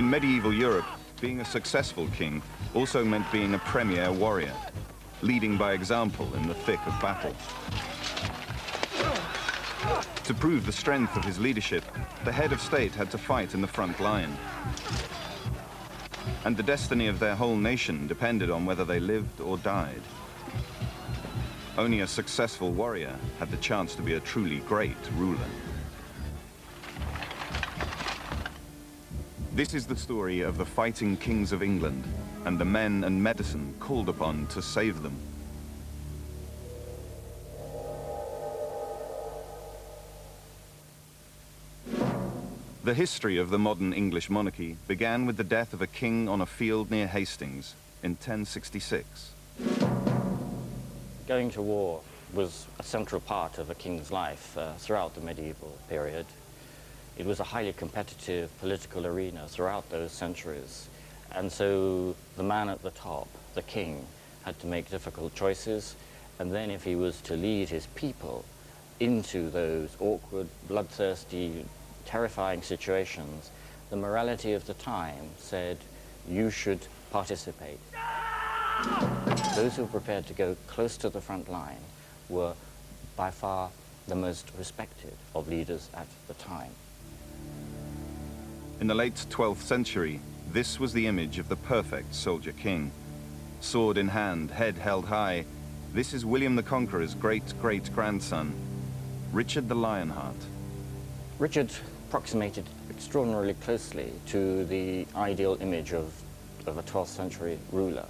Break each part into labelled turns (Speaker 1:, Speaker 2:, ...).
Speaker 1: In medieval Europe, being a successful king also meant being a premier warrior, leading by example in the thick of battle. To prove the strength of his leadership, the head of state had to fight in the front line. And the destiny of their whole nation depended on whether they lived or died. Only a successful warrior had the chance to be a truly great ruler. This is the story of the fighting kings of England and the men and medicine called upon to save them. The history of the modern English monarchy began with the death of a king on a field near Hastings in 1066.
Speaker 2: Going to war was a central part of a king's life throughout the medieval period. It was a highly competitive political arena throughout those centuries. And so the man at the top, the king, had to make difficult choices. And then if he was to lead his people into those awkward, bloodthirsty, terrifying situations, the morality of the time said, you should participate. Those who were prepared to go close to the front line were by far the most respected of leaders at the time.
Speaker 1: In the late 12th century, this was the image of the perfect soldier king. Sword in hand, head held high, this is William the Conqueror's great-great-grandson, Richard the Lionheart.
Speaker 2: Richard approximated extraordinarily closely to the ideal image of a 12th century ruler.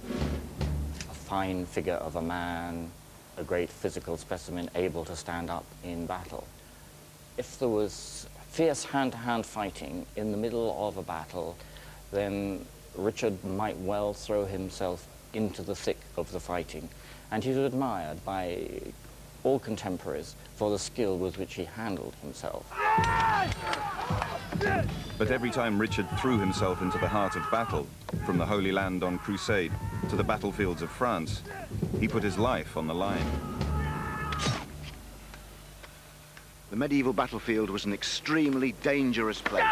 Speaker 2: A fine figure of a man, a great physical specimen able to stand up in battle. If there was fierce hand-to-hand fighting in the middle of a battle, then Richard might well throw himself into the thick of the fighting. And he was admired by all contemporaries for the skill with which he handled himself.
Speaker 1: But every time Richard threw himself into the heart of battle, from the Holy Land on crusade to the battlefields of France, he put his life on the line.
Speaker 3: The medieval battlefield was an extremely dangerous place.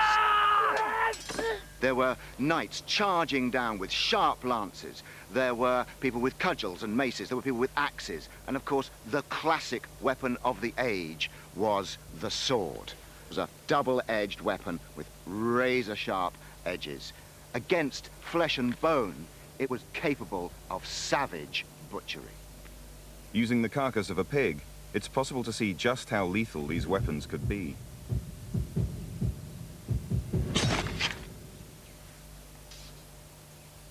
Speaker 3: There were knights charging down with sharp lances. There were people with cudgels and maces. There were people with axes. And of course, the classic weapon of the age was the sword. It was a double-edged weapon with razor-sharp edges. Against flesh and bone, it was capable of savage butchery.
Speaker 1: Using the carcass of a pig, it's possible to see just how lethal these weapons could be.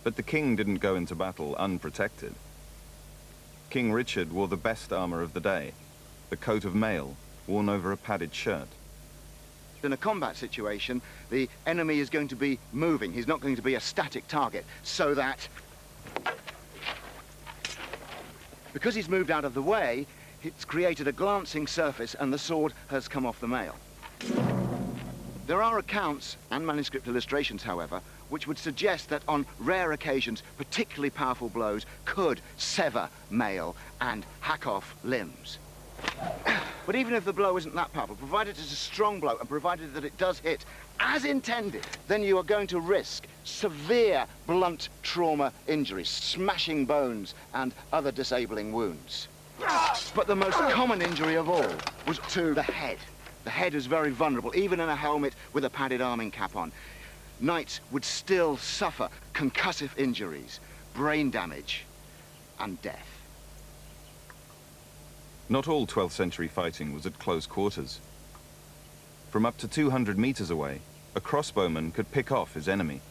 Speaker 1: But the king didn't go into battle unprotected. King Richard wore the best armor of the day, the coat of mail worn over a padded shirt.
Speaker 3: In a combat situation, the enemy is going to be moving. He's not going to be a static target, so that because he's moved out of the way, it's created a glancing surface and the sword has come off the mail. There are accounts and manuscript illustrations, however, which would suggest that on rare occasions, particularly powerful blows could sever mail and hack off limbs. But even if the blow isn't that powerful, provided it's a strong blow and provided that it does hit as intended, then you are going to risk severe blunt trauma injuries, smashing bones and other disabling wounds. But the most common injury of all was to the head. The head is very vulnerable, even in a helmet with a padded arming cap on. Knights would still suffer concussive injuries, brain damage, and death.
Speaker 1: Not all 12th century fighting was at close quarters. From up to 200 meters away, a crossbowman could pick off his enemy.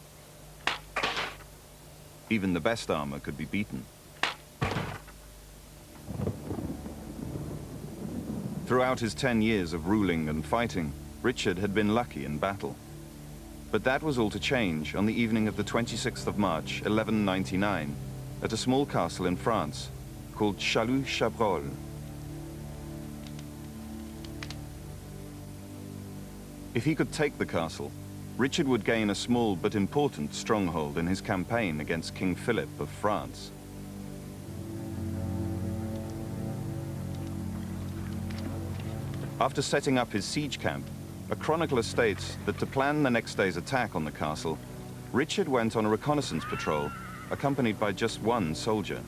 Speaker 1: Even the best armor could be beaten. Throughout his 10 years of ruling and fighting, Richard had been lucky in battle. But that was all to change on the evening of the 26th of March, 1199, at a small castle in France called Chabrol. If he could take the castle, Richard would gain a small but important stronghold in his campaign against King Philip of France. After setting up his siege camp, a chronicler states that to plan the next day's attack on the castle, Richard went on a reconnaissance patrol, accompanied by just one soldier.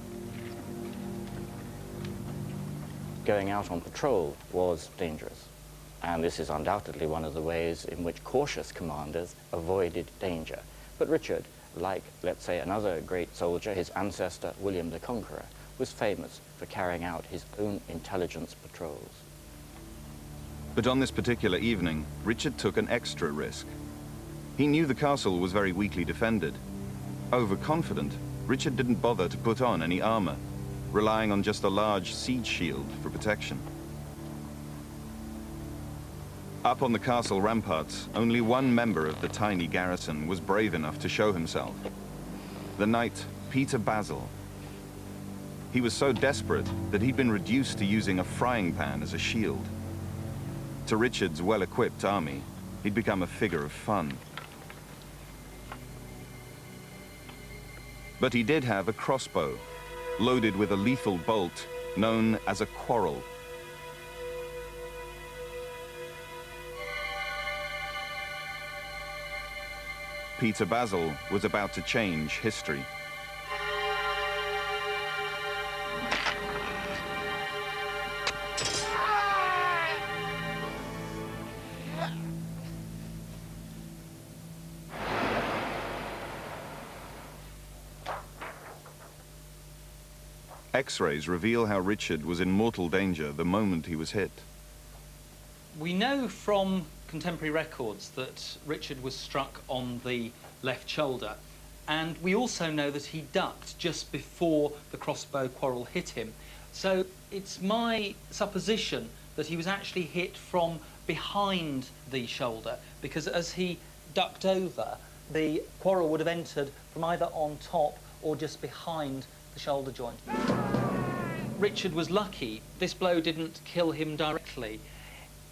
Speaker 2: Going out on patrol was dangerous, and this is undoubtedly one of the ways in which cautious commanders avoided danger. But Richard, like, let's say, another great soldier, his ancestor William the Conqueror, was famous for carrying out his own intelligence patrols.
Speaker 1: But on this particular evening, Richard took an extra risk. He knew the castle was very weakly defended. Overconfident, Richard didn't bother to put on any armor, relying on just a large siege shield for protection. Up on the castle ramparts, only one member of the tiny garrison was brave enough to show himself. The knight, Peter Basil. He was so desperate that he'd been reduced to using a frying pan as a shield. To Richard's well-equipped army, he'd become a figure of fun. But he did have a crossbow, loaded with a lethal bolt known as a quarrel. Peter Basil was about to change history. X-rays reveal how Richard was in mortal danger the moment he was hit.
Speaker 4: We know from contemporary records that Richard was struck on the left shoulder, and we also know that he ducked just before the crossbow quarrel hit him. So it's my supposition that he was actually hit from behind the shoulder, because as he ducked over, the quarrel would have entered from either on top or just behind the shoulder joint. Richard was lucky. This blow didn't kill him directly.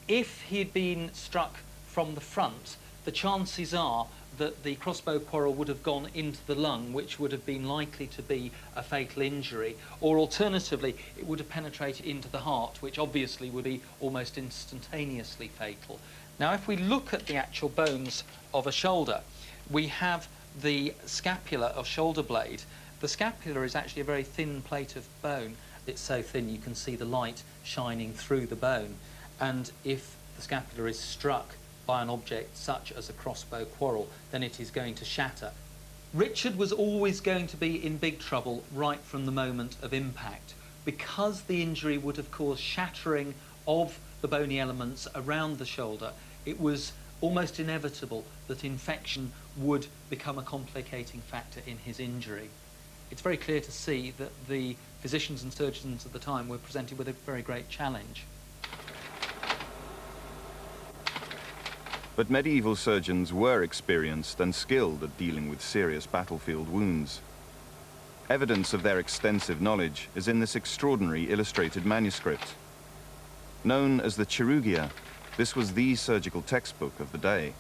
Speaker 4: If he'd been struck from the front, the chances are that the crossbow quarrel would have gone into the lung, which would have been likely to be a fatal injury, or alternatively, it would have penetrated into the heart, which obviously would be almost instantaneously fatal. Now, if we look at the actual bones of a shoulder, we have the scapula of shoulder blade. The scapula is actually a very thin plate of bone. It's so thin you can see the light shining through the bone. And if the scapula is struck by an object such as a crossbow quarrel, then it is going to shatter. Richard was always going to be in big trouble right from the moment of impact, because the injury would have caused shattering of the bony elements around the shoulder. It was almost inevitable that infection would become a complicating factor in his injury. It's very clear to see that the physicians and surgeons at the time were presented with a very great challenge.
Speaker 1: But medieval surgeons were experienced and skilled at dealing with serious battlefield wounds. Evidence of their extensive knowledge is in this extraordinary illustrated manuscript. Known as the Chirurgia, this was the surgical textbook of the day.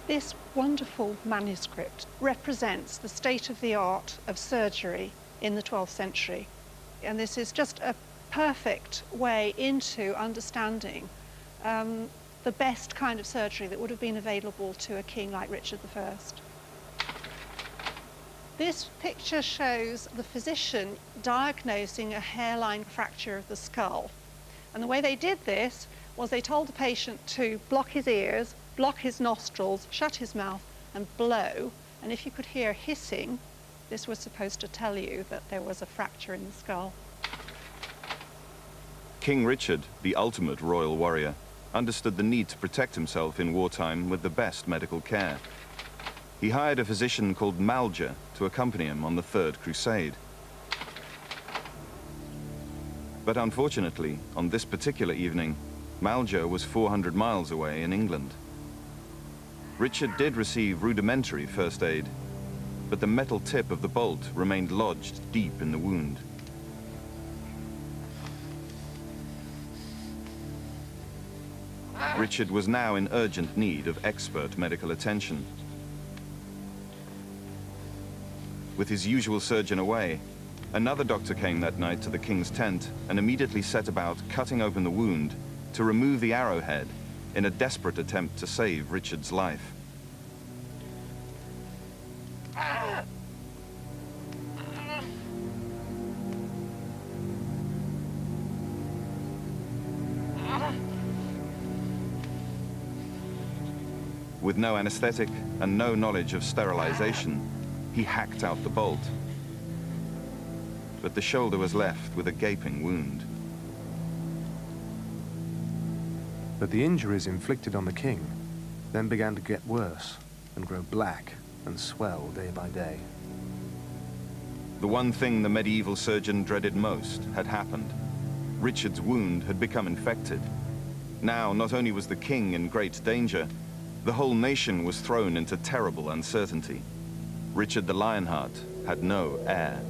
Speaker 5: This wonderful manuscript represents the state-of-the-art of surgery in the 12th century. And this is just a perfect way into understanding the best kind of surgery that would have been available to a king like Richard I. This picture shows the physician diagnosing a hairline fracture of the skull. And the way they did this was they told the patient to block his ears, block his nostrils, shut his mouth and blow. And if you could hear hissing, this was supposed to tell you that there was a fracture in the skull.
Speaker 1: King Richard, the ultimate royal warrior, understood the need to protect himself in wartime with the best medical care. He hired a physician called Malger to accompany him on the Third Crusade. But unfortunately, on this particular evening, Malger was 400 miles away in England. Richard did receive rudimentary first aid, but the metal tip of the bolt remained lodged deep in the wound. Richard was now in urgent need of expert medical attention. With his usual surgeon away, another doctor came that night to the king's tent and immediately set about cutting open the wound to remove the arrowhead in a desperate attempt to save Richard's life. With no anesthetic and no knowledge of sterilization, he hacked out the bolt. But the shoulder was left with a gaping wound.
Speaker 6: But the injuries inflicted on the king then began to get worse and grow black and swell day by day.
Speaker 1: The one thing the medieval surgeon dreaded most had happened. Richard's wound had become infected. Now, not only was the king in great danger, the whole nation was thrown into terrible uncertainty. Richard the Lionheart had no heir.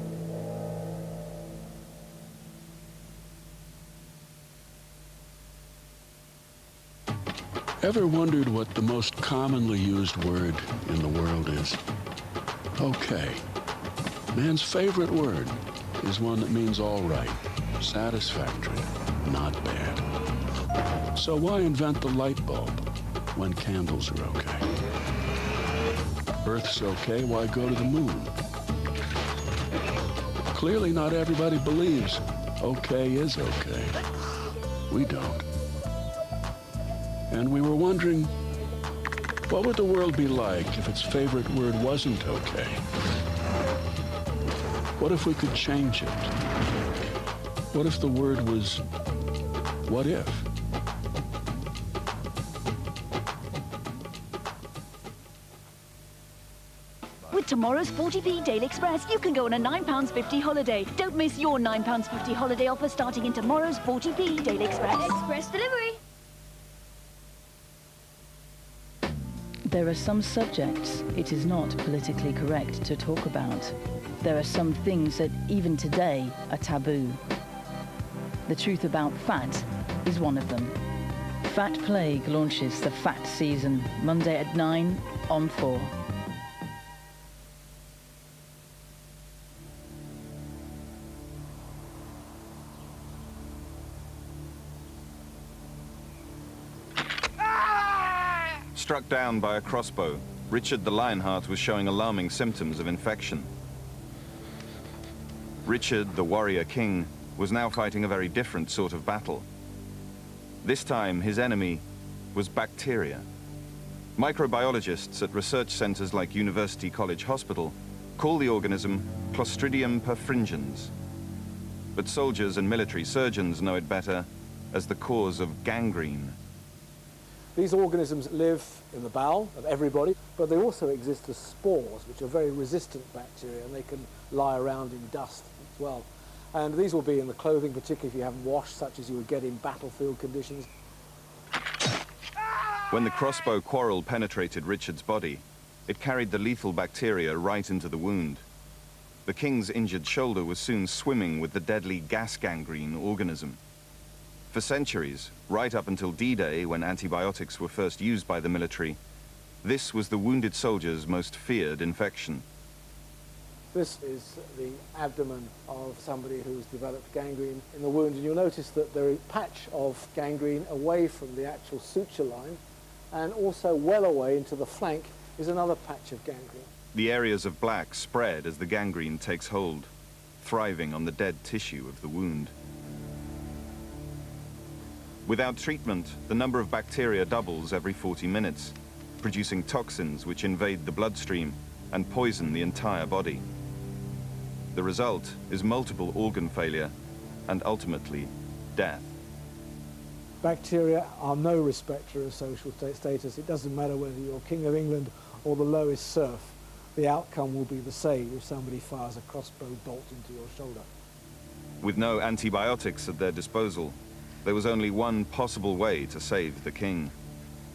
Speaker 7: Ever wondered what the most commonly used word in the world is? Okay. Man's favorite word is one that means all right, satisfactory, not bad. So why invent the light bulb when candles are okay? Earth's okay, why go to the moon? Clearly not everybody believes okay is okay. We don't. And we were wondering, what would the world be like if its favorite word wasn't okay? What if we could change it? What if the word was, what if?
Speaker 8: With tomorrow's 40p Daily Express, you can go on a £9.50 holiday. Don't miss your £9.50 holiday offer starting in tomorrow's 40p Daily Express.
Speaker 9: Express delivery.
Speaker 10: There are some subjects it is not politically correct to talk about. There are some things that even today are taboo. The truth about fat is one of them. Fat Plague launches the Fat Season, Monday at 9 on 4.
Speaker 1: Struck down by a crossbow, Richard the Lionheart was showing alarming symptoms of infection. Richard, the warrior king, was now fighting a very different sort of battle. This time, his enemy was bacteria. Microbiologists at research centers like University College Hospital call the organism Clostridium perfringens. But soldiers and military surgeons know it better as the cause of gangrene.
Speaker 11: These organisms live in the bowel of everybody, but they also exist as spores, which are very resistant bacteria, and they can lie around in dust as well. And these will be in the clothing, particularly if you haven't washed, such as you would get in battlefield conditions.
Speaker 1: When the crossbow quarrel penetrated Richard's body, it carried the lethal bacteria right into the wound. The king's injured shoulder was soon swimming with the deadly gas gangrene organism. For centuries, right up until D-Day, when antibiotics were first used by the military, this was the wounded soldier's most feared infection.
Speaker 11: This is the abdomen of somebody who's developed gangrene in the wound, and you'll notice that there is a patch of gangrene away from the actual suture line, and also well away into the flank is another patch of gangrene.
Speaker 1: The areas of black spread as the gangrene takes hold, thriving on the dead tissue of the wound. Without treatment, the number of bacteria doubles every 40 minutes, producing toxins which invade the bloodstream and poison the entire body. The result is multiple organ failure and ultimately death.
Speaker 11: Bacteria are no respecter of social status. It doesn't matter whether you're King of England or the lowest serf. The outcome will be the same if somebody fires a crossbow bolt into your shoulder.
Speaker 1: With no antibiotics at their disposal, there was only one possible way to save the king.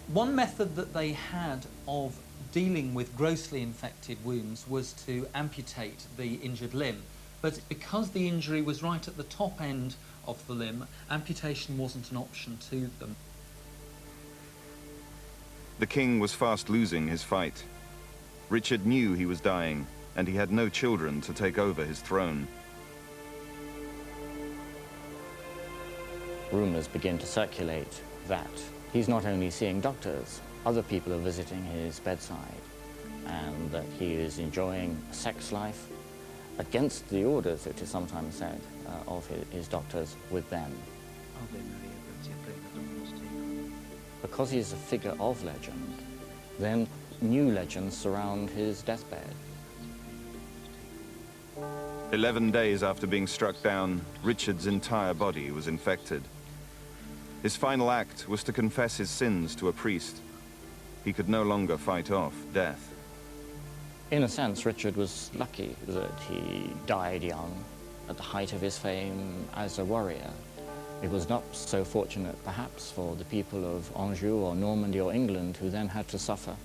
Speaker 4: One method that they had of dealing with grossly infected wounds was to amputate the injured limb. But because the injury was right at the top end of the limb, amputation wasn't an option to them.
Speaker 1: The king was fast losing his fight. Richard knew he was dying, and he had no children to take over his throne.
Speaker 2: Rumors begin to circulate that he's not only seeing doctors, other people are visiting his bedside, and that he is enjoying a sex life against the orders, it is sometimes said, of his doctors with them. Because he is a figure of legend, then new legends surround his deathbed.
Speaker 1: 11 days after being struck down, Richard's entire body was infected. His final act was to confess his sins to a priest. He could no longer fight off death.
Speaker 2: In a sense, Richard was lucky that he died young, at the height of his fame as a warrior. It was not so fortunate, perhaps, for the people of Anjou or Normandy or England, who then had to suffer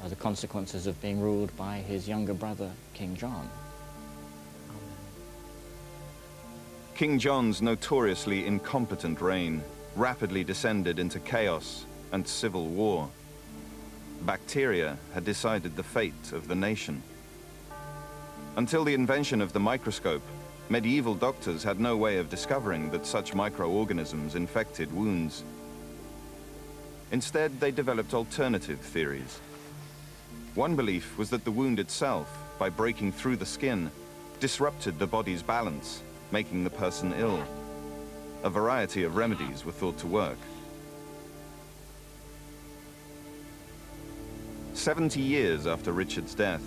Speaker 2: the consequences of being ruled by his younger brother, King John.
Speaker 1: King John's notoriously incompetent reign rapidly descended into chaos and civil war. Bacteria had decided the fate of the nation. Until the invention of the microscope, medieval doctors had no way of discovering that such microorganisms infected wounds. Instead, they developed alternative theories. One belief was that the wound itself, by breaking through the skin, disrupted the body's balance, making the person ill. A variety of remedies were thought to work. 70 years after Richard's death,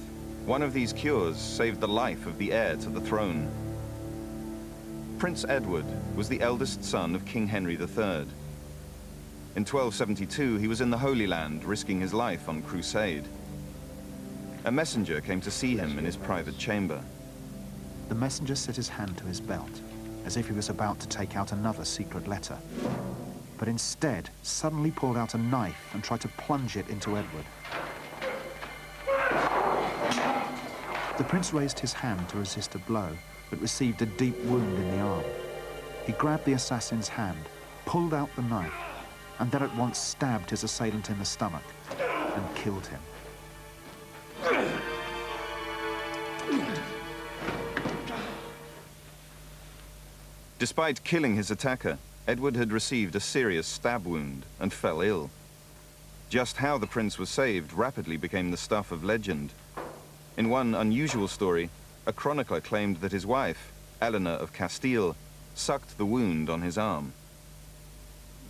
Speaker 1: one of these cures saved the life of the heir to the throne. Prince Edward was the eldest son of King Henry III. In 1272, he was in the Holy Land, risking his life on crusade. A messenger came to see him in his private chamber.
Speaker 9: The messenger set his hand to his belt, as if he was about to take out another secret letter, but instead suddenly pulled out a knife and tried to plunge it into Edward. The prince raised his hand to resist a blow, but received a deep wound in the arm. He grabbed the assassin's hand, pulled out the knife, and then at once stabbed his assailant in the stomach and killed him.
Speaker 1: Despite killing his attacker, Edward had received a serious stab wound and fell ill. Just how the prince was saved rapidly became the stuff of legend. In one unusual story, a chronicler claimed that his wife, Eleanor of Castile, sucked the wound on his arm.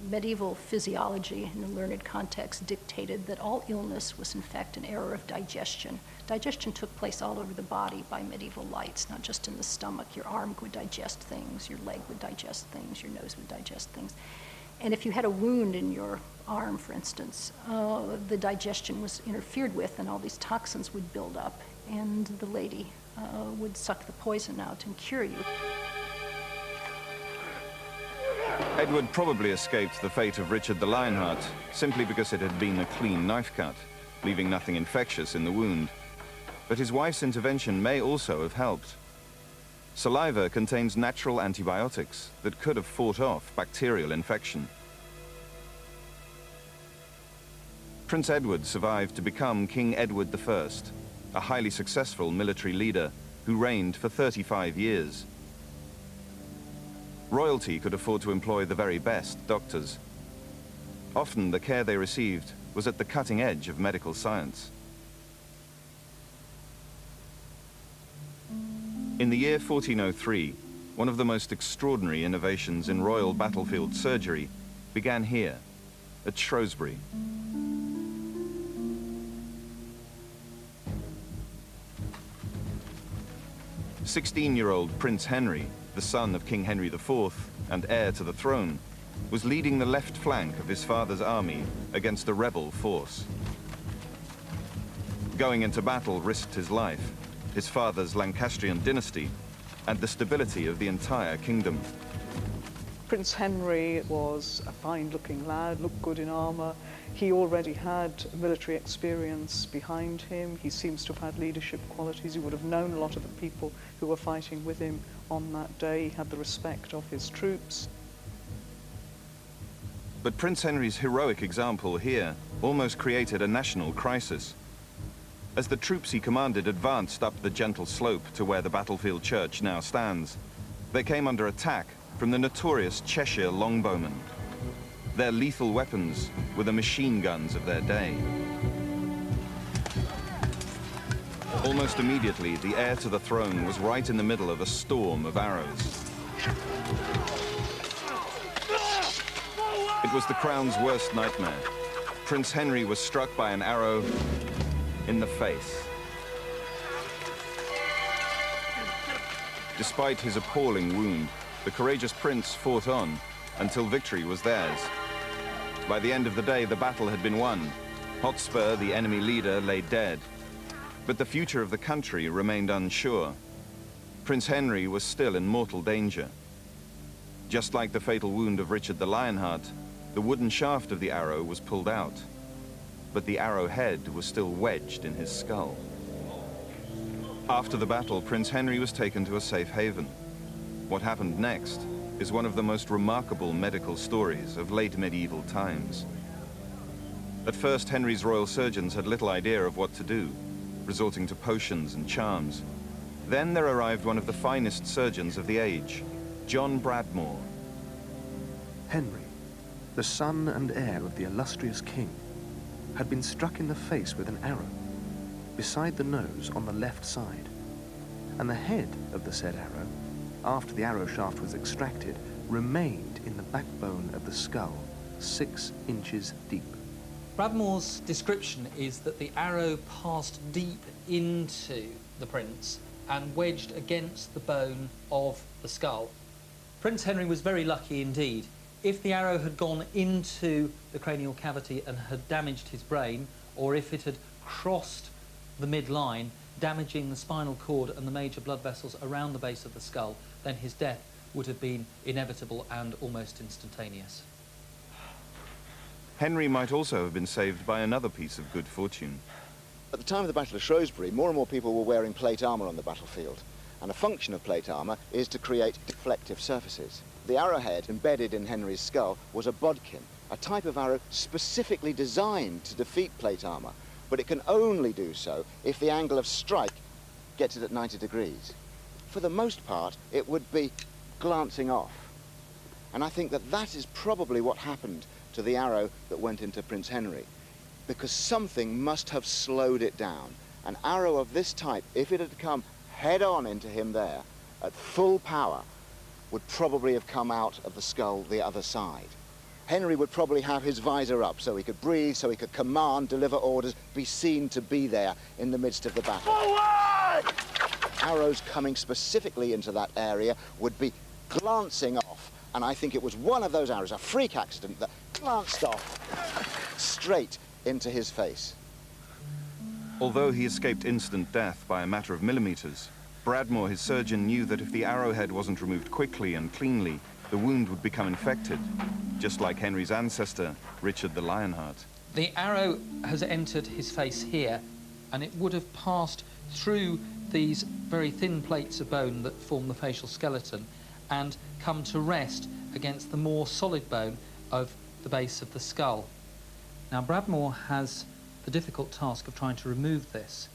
Speaker 12: Medieval physiology in the learned context dictated that all illness was in fact an error of digestion. Digestion took place all over the body by medieval lights, not just in the stomach. Your arm would digest things, your leg would digest things, your nose would digest things. And if you had a wound in your arm, for instance, the digestion was interfered with and all these toxins would build up, and the lady would suck the poison out and cure you.
Speaker 1: Edward probably escaped the fate of Richard the Lionheart simply because it had been a clean knife cut, leaving nothing infectious in the wound. But his wife's intervention may also have helped. Saliva contains natural antibiotics that could have fought off bacterial infection. Prince Edward survived to become King Edward I, a highly successful military leader who reigned for 35 years. Royalty could afford to employ the very best doctors. Often the care they received was at the cutting edge of medical science. In the year 1403, one of the most extraordinary innovations in royal battlefield surgery began here, at Shrewsbury. "16-year-old Prince Henry, the son of King Henry IV and heir to the throne, was leading the left flank of his father's army against a rebel force. Going into battle risked his life, his father's Lancastrian dynasty, and the stability of the entire kingdom.
Speaker 13: Prince Henry was a fine-looking lad, looked good in armour. He already had military experience behind him. He seems to have had leadership qualities. He would have known a lot of the people who were fighting with him on that day. He had the respect of his troops.
Speaker 1: But Prince Henry's heroic example here almost created a national crisis. As the troops he commanded advanced up the gentle slope to where the battlefield church now stands, they came under attack from the notorious Cheshire longbowmen. Their lethal weapons were the machine guns of their day. Almost immediately, the heir to the throne was right in the middle of a storm of arrows. It was the crown's worst nightmare. Prince Henry was struck by an arrow in the face. Despite his appalling wound, the courageous prince fought on until victory was theirs. By the end of the day, the battle had been won. Hotspur, the enemy leader, lay dead. But the future of the country remained unsure. Prince Henry was still in mortal danger. Just like the fatal wound of Richard the Lionheart, the wooden shaft of the arrow was pulled out, but the arrowhead was still wedged in his skull. After the battle, Prince Henry was taken to a safe haven. What happened next is one of the most remarkable medical stories of late medieval times. At first, Henry's royal surgeons had little idea of what to do, resorting to potions and charms. Then there arrived one of the finest surgeons of the age, John Bradmore.
Speaker 6: Henry, the son and heir of the illustrious king, had been struck in the face with an arrow, beside the nose on the left side, and the head of the said arrow, after the arrow shaft was extracted, remained in the backbone of the skull, 6 inches deep.
Speaker 4: Bradmore's description is that the arrow passed deep into the prince and wedged against the bone of the skull. Prince Henry was very lucky indeed. If the arrow had gone into the cranial cavity and had damaged his brain, or if it had crossed the midline, damaging the spinal cord and the major blood vessels around the base of the skull, then his death would have been inevitable and almost instantaneous.
Speaker 1: Henry might also have been saved by another piece of good fortune.
Speaker 3: At the time of the Battle of Shrewsbury, more and more people were wearing plate armour on the battlefield, and a function of plate armour is to create deflective surfaces. The arrowhead embedded in Henry's skull was a bodkin, a type of arrow specifically designed to defeat plate armour, but it can only do so if the angle of strike gets it at 90 degrees. For the most part, it would be glancing off. And I think that that is probably what happened to the arrow that went into Prince Henry, because something must have slowed it down. An arrow of this type, if it had come head-on into him there, at full power, would probably have come out of the skull the other side. Henry would probably have his visor up so he could breathe, so he could command, deliver orders, be seen to be there in the midst of the battle. Forward! Arrows coming specifically into that area would be glancing off, and I think it was one of those arrows, a freak accident, that glanced off straight into his face.
Speaker 1: Although he escaped instant death by a matter of millimeters, Bradmore, his surgeon, knew that if the arrowhead wasn't removed quickly and cleanly, the wound would become infected, just like Henry's ancestor, Richard the Lionheart.
Speaker 4: The arrow has entered his face here, and it would have passed through these very thin plates of bone that form the facial skeleton and come to rest against the more solid bone of the base of the skull. Now, Bradmore has the difficult task of trying to remove this.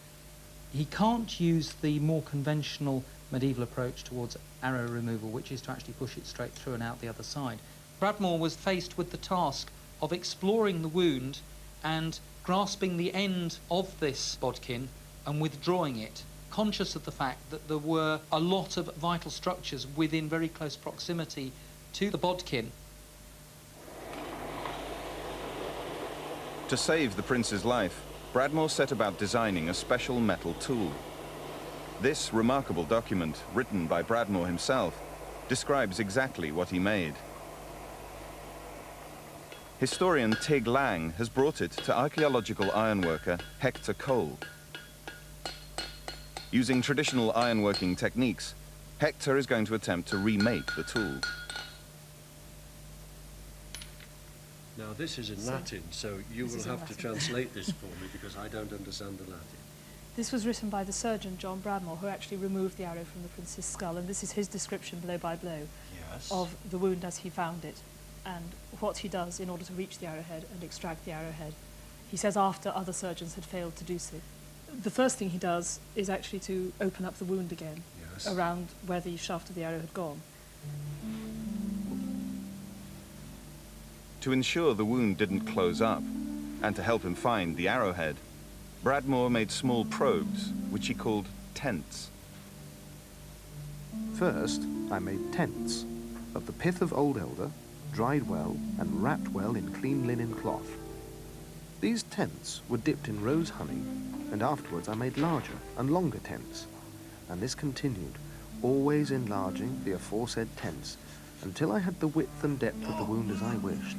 Speaker 4: He can't use the more conventional medieval approach towards arrow removal, which is to actually push it straight through and out the other side. Bradmore was faced with the task of exploring the wound and grasping the end of this bodkin and withdrawing it, conscious of the fact that there were a lot of vital structures within very close proximity to the bodkin.
Speaker 1: To save the prince's life, Bradmore set about designing a special metal tool. This remarkable document, written by Bradmore himself, describes exactly what he made. Historian Tig Lang has brought it to archaeological ironworker Hector Cole. Using traditional ironworking techniques, Hector is going to attempt to remake the tool.
Speaker 14: Now this is in Latin, so you will have to translate this for me because I don't understand the Latin.
Speaker 15: This was written by the surgeon, John Bradmore, who actually removed the arrow from the prince's skull, and this is his description, blow by blow, of the wound as he found it, and what he does in order to reach the arrowhead and extract the arrowhead. He says after other surgeons had failed to do so. The first thing he does is actually to open up the wound again, around where the shaft of the arrow had gone.
Speaker 1: To ensure the wound didn't close up, and to help him find the arrowhead, Bradmore made small probes, which he called tents.
Speaker 6: First, I made tents of the pith of old elder, dried well and wrapped well in clean linen cloth. These tents were dipped in rose honey, and afterwards I made larger and longer tents, and this continued, always enlarging the aforesaid tents, until I had the width and depth of the wound as I wished.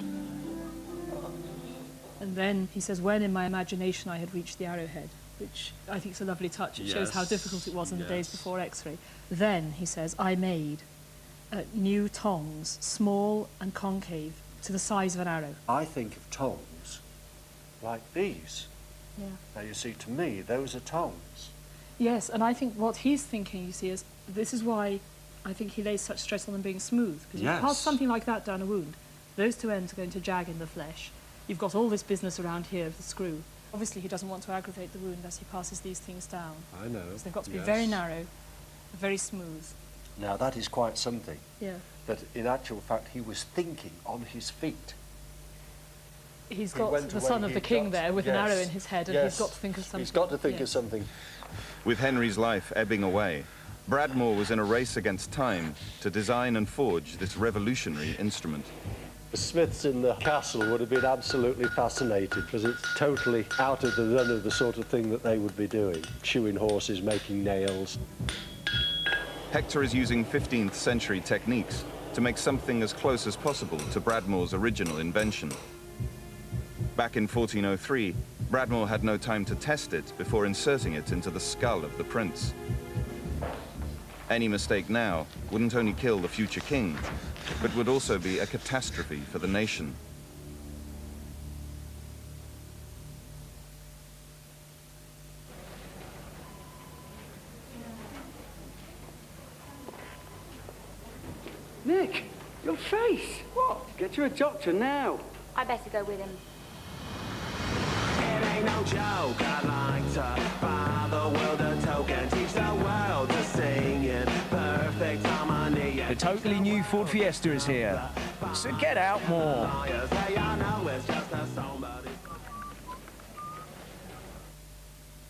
Speaker 15: And then he says, when in my imagination I had reached the arrowhead, which I think is a lovely touch. It shows how difficult it was in the days before X-ray. Then, he says, I made new tongs, small and concave, to the size of an arrow.
Speaker 14: I think of tongs like these.
Speaker 15: Yeah.
Speaker 14: Now, you see, to me, those are tongs.
Speaker 15: Yes, and I think what he's thinking, you see, is this is why I think he lays such stress on them being smooth. Because you pass something like that down a wound, those two ends are going to jag in the flesh. You've got all this business around here of the screw. Obviously, he doesn't want to aggravate the wound as he passes these things down.
Speaker 14: I know.
Speaker 15: So they've got to be very narrow, very smooth.
Speaker 14: Now, that is quite something.
Speaker 15: Yeah.
Speaker 14: That, in actual fact, he was thinking on his feet.
Speaker 15: He's got the son of the king there with an arrow in his head, and he's got to think of something.
Speaker 14: He's got to think of something.
Speaker 1: With Henry's life ebbing away, Bradmore was in a race against time to design and forge this revolutionary instrument.
Speaker 14: The smiths in the castle would have been absolutely fascinated, because it's totally out of the run of the sort of thing that they would be doing. Shoeing horses, making nails.
Speaker 1: Hector is using 15th century techniques to make something as close as possible to Bradmore's original invention. Back in 1403, Bradmore had no time to test it before inserting it into the skull of the prince. Any mistake now wouldn't only kill the future king, but would also be a catastrophe for the nation.
Speaker 16: Nick, your face. What? Get you a doctor now.
Speaker 17: I better go with him.
Speaker 18: It ain't no joke, I'd like to buy the world a token, teach the world to sing in perfect harmony.
Speaker 19: The totally new Ford Fiesta is here, so get out more.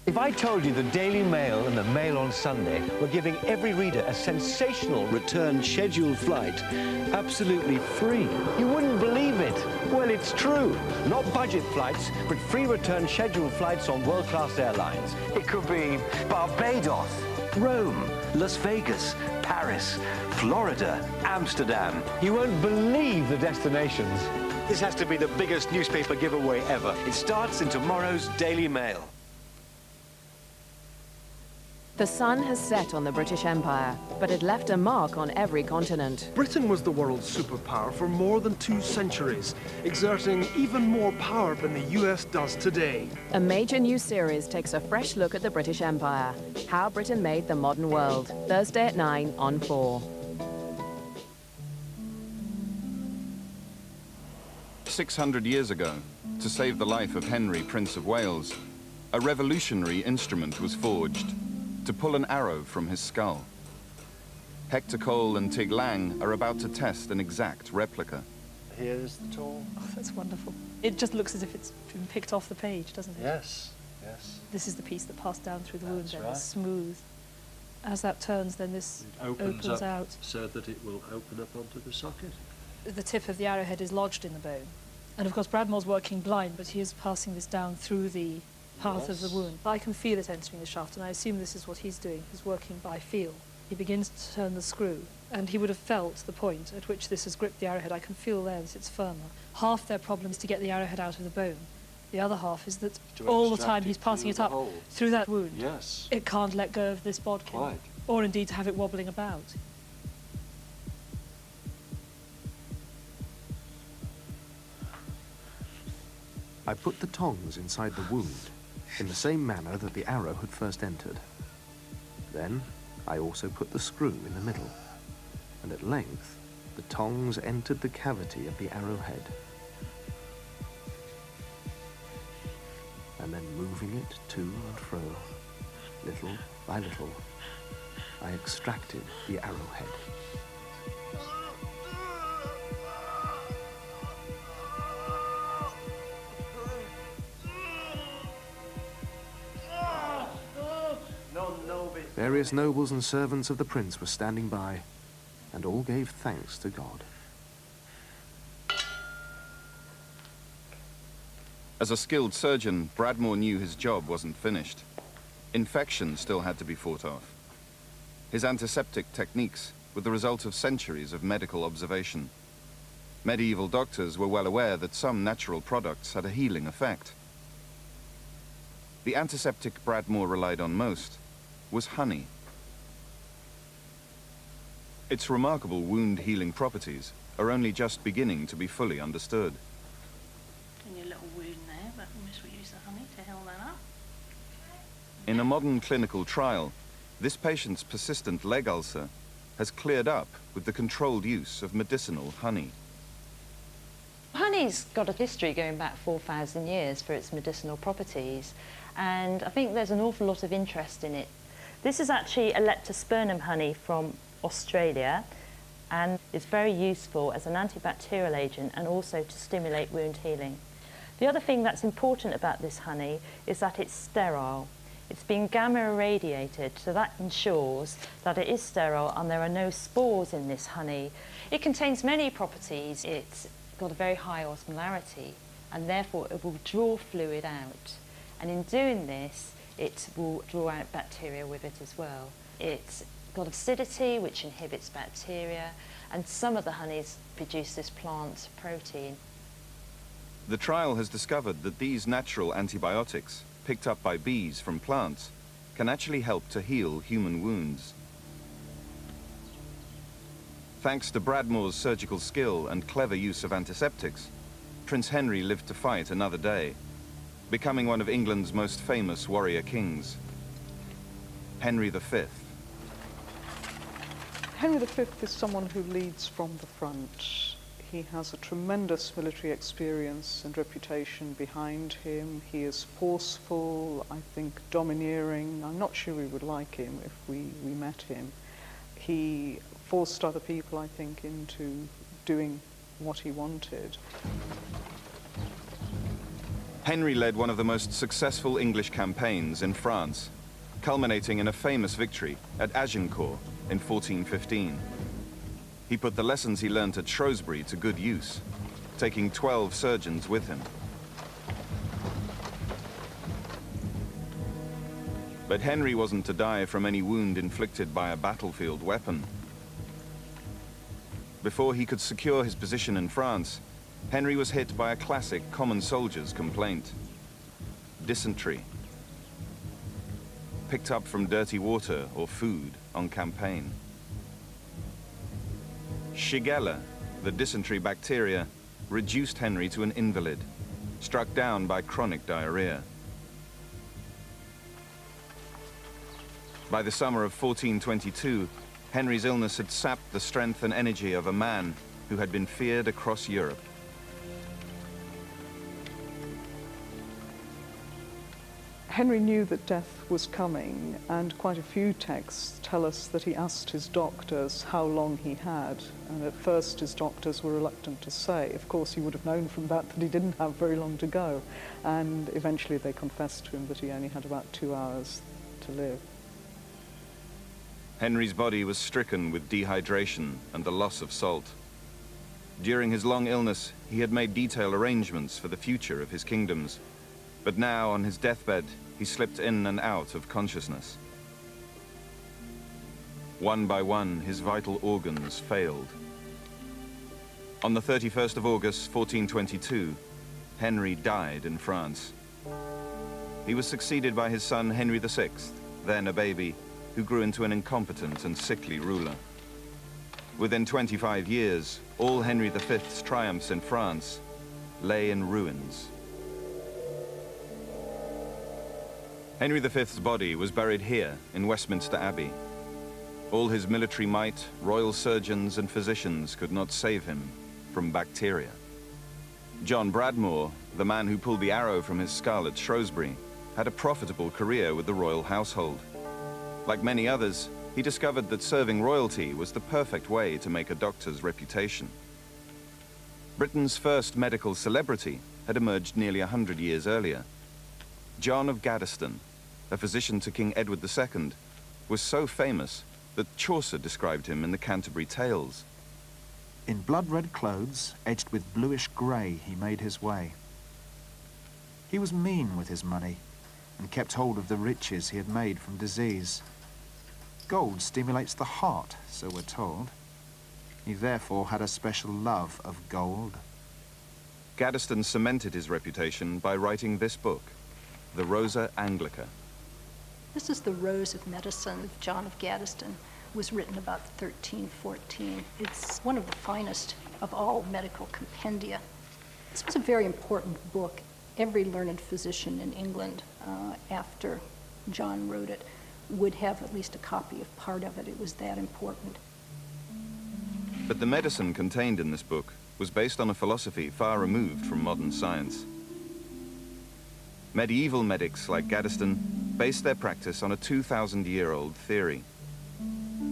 Speaker 20: If I told you the Daily Mail and the Mail on Sunday were giving every reader a sensational return scheduled flight absolutely free, you wouldn't believe it. Well, it's true. Not budget flights, but free return scheduled flights on world-class airlines. It could be Barbados, Rome, Las Vegas, Paris, Florida, Amsterdam. You won't believe the destinations. This has to be the biggest newspaper giveaway ever. It starts in tomorrow's Daily Mail.
Speaker 21: The sun has set on the British Empire, but it left a mark on every continent.
Speaker 22: Britain was the world's superpower for more than 2 centuries, exerting even more power than the US does today.
Speaker 21: A major new series takes a fresh look at the British Empire. How Britain Made the Modern World. Thursday at 9 on 4.
Speaker 1: 600 years ago, to save the life of Henry, Prince of Wales, a revolutionary instrument was forged to pull an arrow from his skull. Hector Cole and Tig Lang are about to test an exact replica.
Speaker 14: Here's the tool.
Speaker 15: Oh, that's wonderful. It just looks as if it's been picked off the page, doesn't it?
Speaker 14: Yes, yes.
Speaker 15: This is the piece that passed down through the wound, then,
Speaker 14: right.
Speaker 15: it's smooth. As that turns, then this opens out.
Speaker 14: So that it will open up onto the socket.
Speaker 15: The tip of the arrowhead is lodged in the bone. And of course, Bradmore's working blind, but he is passing this down through the path of the wound. I can feel it entering the shaft, and I assume this is what he's doing. He's working by feel. He begins to turn the screw, and he would have felt the point at which this has gripped the arrowhead. I can feel there that it's firmer. Half their problem is to get the arrowhead out of the bone. The other half is that all the time he's passing it up through that wound.
Speaker 14: Yes.
Speaker 15: It can't let go of this bodkin.
Speaker 14: Quite.
Speaker 15: Or indeed to have it wobbling about.
Speaker 6: I put the tongs inside the wound, in the same manner that the arrow had first entered. Then I also put the screw in the middle, and at length the tongs entered the cavity of the arrowhead. And then moving it to and fro, little by little, I extracted the arrowhead. Various nobles and servants of the prince were standing by, and all gave thanks to God.
Speaker 1: As a skilled surgeon, Bradmore knew his job wasn't finished. Infection still had to be fought off. His antiseptic techniques were the result of centuries of medical observation. Medieval doctors were well aware that some natural products had a healing effect. The antiseptic Bradmore relied on most was honey. Its remarkable wound-healing properties are only just beginning to be fully understood.
Speaker 5: And your little wound there, but we must use the honey to heal that up.
Speaker 1: In a modern clinical trial, this patient's persistent leg ulcer has cleared up with the controlled use of medicinal honey.
Speaker 17: Honey's got a history going back 4,000 years for its medicinal properties, and I think there's an awful lot of interest in it. This is actually a leptospermum honey from Australia, and it's very useful as an antibacterial agent and also to stimulate wound healing. The other thing that's important about this honey is that it's sterile. It's been gamma irradiated, so that ensures that it is sterile and there are no spores in this honey. It contains many properties. It's got a very high osmolarity, and therefore it will draw fluid out. And in doing this, it will draw out bacteria with it as well. It's got acidity, which inhibits bacteria, and some of the honeys produce this plant protein.
Speaker 1: The trial has discovered that these natural antibiotics, picked up by bees from plants, can actually help to heal human wounds. Thanks to Bradmore's surgical skill and clever use of antiseptics, Prince Henry lived to fight another day, becoming one of England's most famous warrior kings, Henry V.
Speaker 13: Henry V is someone who leads from the front. He has a tremendous military experience and reputation behind him. He is forceful, I think domineering. I'm not sure we would like him if we met him. He forced other people, I think, into doing what he wanted.
Speaker 1: Henry led one of the most successful English campaigns in France, culminating in a famous victory at Agincourt in 1415. He put the lessons he learnt at Shrewsbury to good use, taking 12 surgeons with him. But Henry wasn't to die from any wound inflicted by a battlefield weapon. Before he could secure his position in France, Henry was hit by a classic common soldier's complaint: dysentery, picked up from dirty water or food on campaign. Shigella, the dysentery bacteria, reduced Henry to an invalid, struck down by chronic diarrhea. By the summer of 1422, Henry's illness had sapped the strength and energy of a man who had been feared across Europe.
Speaker 13: Henry knew that death was coming, and quite a few texts tell us that he asked his doctors how long he had, and at first his doctors were reluctant to say. Of course, he would have known from that he didn't have very long to go, and eventually they confessed to him that he only had about 2 hours to live.
Speaker 1: Henry's body was stricken with dehydration and the loss of salt. During his long illness, he had made detailed arrangements for the future of his kingdoms, but now, on his deathbed, he slipped in and out of consciousness. One by one, his vital organs failed. On the 31st of August, 1422, Henry died in France. He was succeeded by his son Henry VI, then a baby, who grew into an incompetent and sickly ruler. Within 25 years, all Henry V's triumphs in France lay in ruins. Henry V's body was buried here in Westminster Abbey. All his military might, royal surgeons and physicians could not save him from bacteria. John Bradmore, the man who pulled the arrow from his skull at Shrewsbury, had a profitable career with the royal household. Like many others, he discovered that serving royalty was the perfect way to make a doctor's reputation. Britain's first medical celebrity had emerged nearly 100 years earlier. John of Gaddesden, a physician to King Edward II, was so famous that Chaucer described him in the Canterbury Tales.
Speaker 9: In blood-red clothes, edged with bluish grey, he made his way. He was mean with his money and kept hold of the riches he had made from disease. Gold stimulates the heart, so we're told. He therefore had a special love of gold.
Speaker 1: Gaddesden cemented his reputation by writing this book, the Rosa Anglica.
Speaker 12: This is the Rose of Medicine of John of Gaddesden. It was written about 1314. It's one of the finest of all medical compendia. This was a very important book. Every learned physician in England, after John wrote it, would have at least a copy of part of it. It was that important.
Speaker 1: But the medicine contained in this book was based on a philosophy far removed from modern science. Medieval medics like Gaddesden based their practice on a 2,000-year-old theory.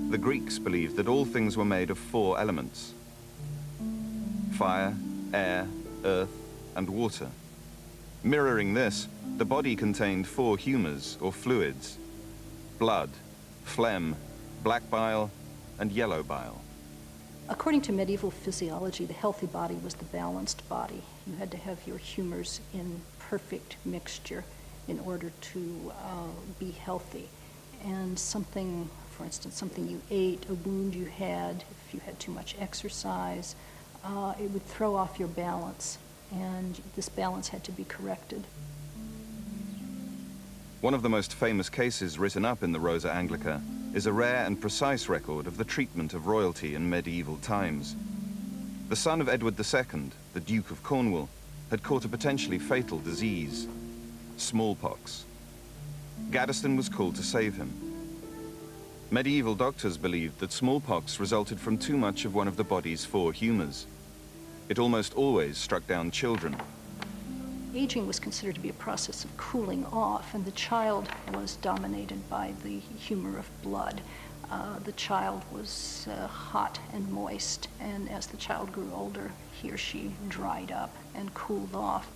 Speaker 1: The Greeks believed that all things were made of 4 elements: fire, air, earth, and water. Mirroring this, the body contained 4 humors, or fluids: blood, phlegm, black bile, and yellow bile.
Speaker 12: According to medieval physiology, the healthy body was the balanced body. You had to have your humors in perfect mixture in order to be healthy. And something, for instance, something you ate, a wound you had, if you had too much exercise, it would throw off your balance, and this balance had to be corrected.
Speaker 1: One of the most famous cases written up in the Rosa Anglica is a rare and precise record of the treatment of royalty in medieval times. The son of Edward II, the Duke of Cornwall, had caught a potentially fatal disease, smallpox. Gaddesden was called to save him. Medieval doctors believed that smallpox resulted from too much of one of the body's 4 humors. It almost always struck down children.
Speaker 12: Aging was considered to be a process of cooling off, and the child was dominated by the humor of blood. The child was hot and moist, and as the child grew older, he or she dried up and cooled off.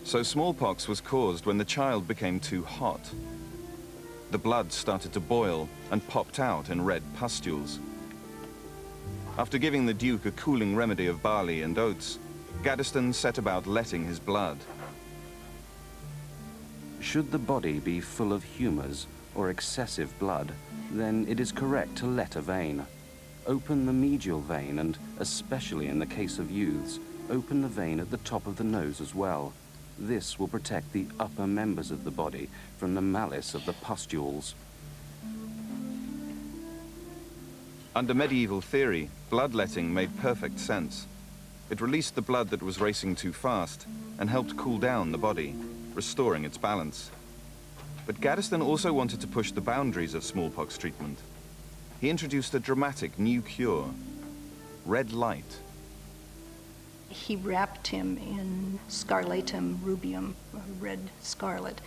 Speaker 1: So smallpox was caused when the child became too hot. The blood started to boil and popped out in red pustules. After giving the Duke a cooling remedy of barley and oats, Gaddesden set about letting his blood.
Speaker 7: Should the body be full of humors or excessive blood, then it is correct to let a vein. Open the medial vein and, especially in the case of youths, open the vein at the top of the nose as well. This will protect the upper members of the body from the malice of the pustules.
Speaker 1: Under medieval theory, bloodletting made perfect sense. It released the blood that was racing too fast and helped cool down the body, restoring its balance. But Gaddesden also wanted to push the boundaries of smallpox treatment. He introduced a dramatic new cure: red light.
Speaker 12: He wrapped him in scarlatum rubeum, red scarlet,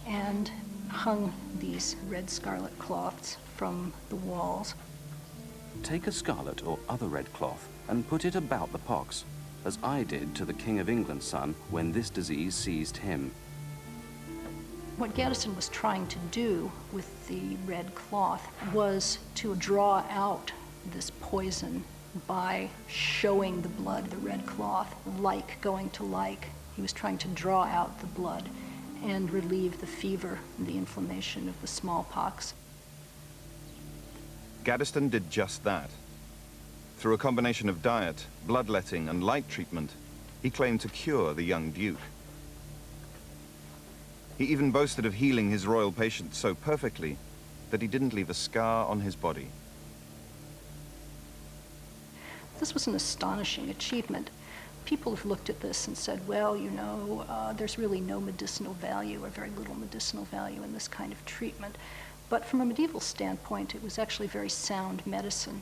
Speaker 12: and hung these red scarlet cloths from the walls.
Speaker 7: Take a scarlet or other red cloth and put it about the pox, as I did to the King of England's son when this disease seized him.
Speaker 12: What Gaddesden was trying to do with the red cloth was to draw out this poison by showing the blood, the red cloth, like going to like. He was trying to draw out the blood and relieve the fever and the inflammation of the smallpox.
Speaker 1: Gaddesden did just that. Through a combination of diet, bloodletting, and light treatment, he claimed to cure the young Duke. He even boasted of healing his royal patient so perfectly that he didn't leave a scar on his body.
Speaker 12: This was an astonishing achievement. People have looked at this and said, well, you know, there's really no medicinal value or very little medicinal value in this kind of treatment. But from a medieval standpoint, it was actually very sound medicine.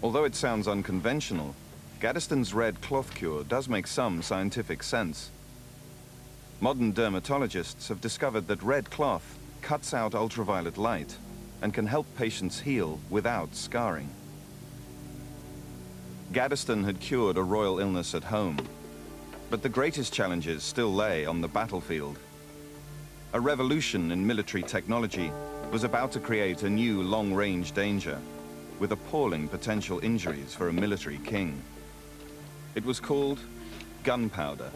Speaker 1: Although it sounds unconventional, Gaddesden's red cloth cure does make some scientific sense. Modern dermatologists have discovered that red cloth cuts out ultraviolet light and can help patients heal without scarring. Gaddesden had cured a royal illness at home, but the greatest challenges still lay on the battlefield. A revolution in military technology was about to create a new long-range danger: with appalling potential injuries for a military king. It was called gunpowder.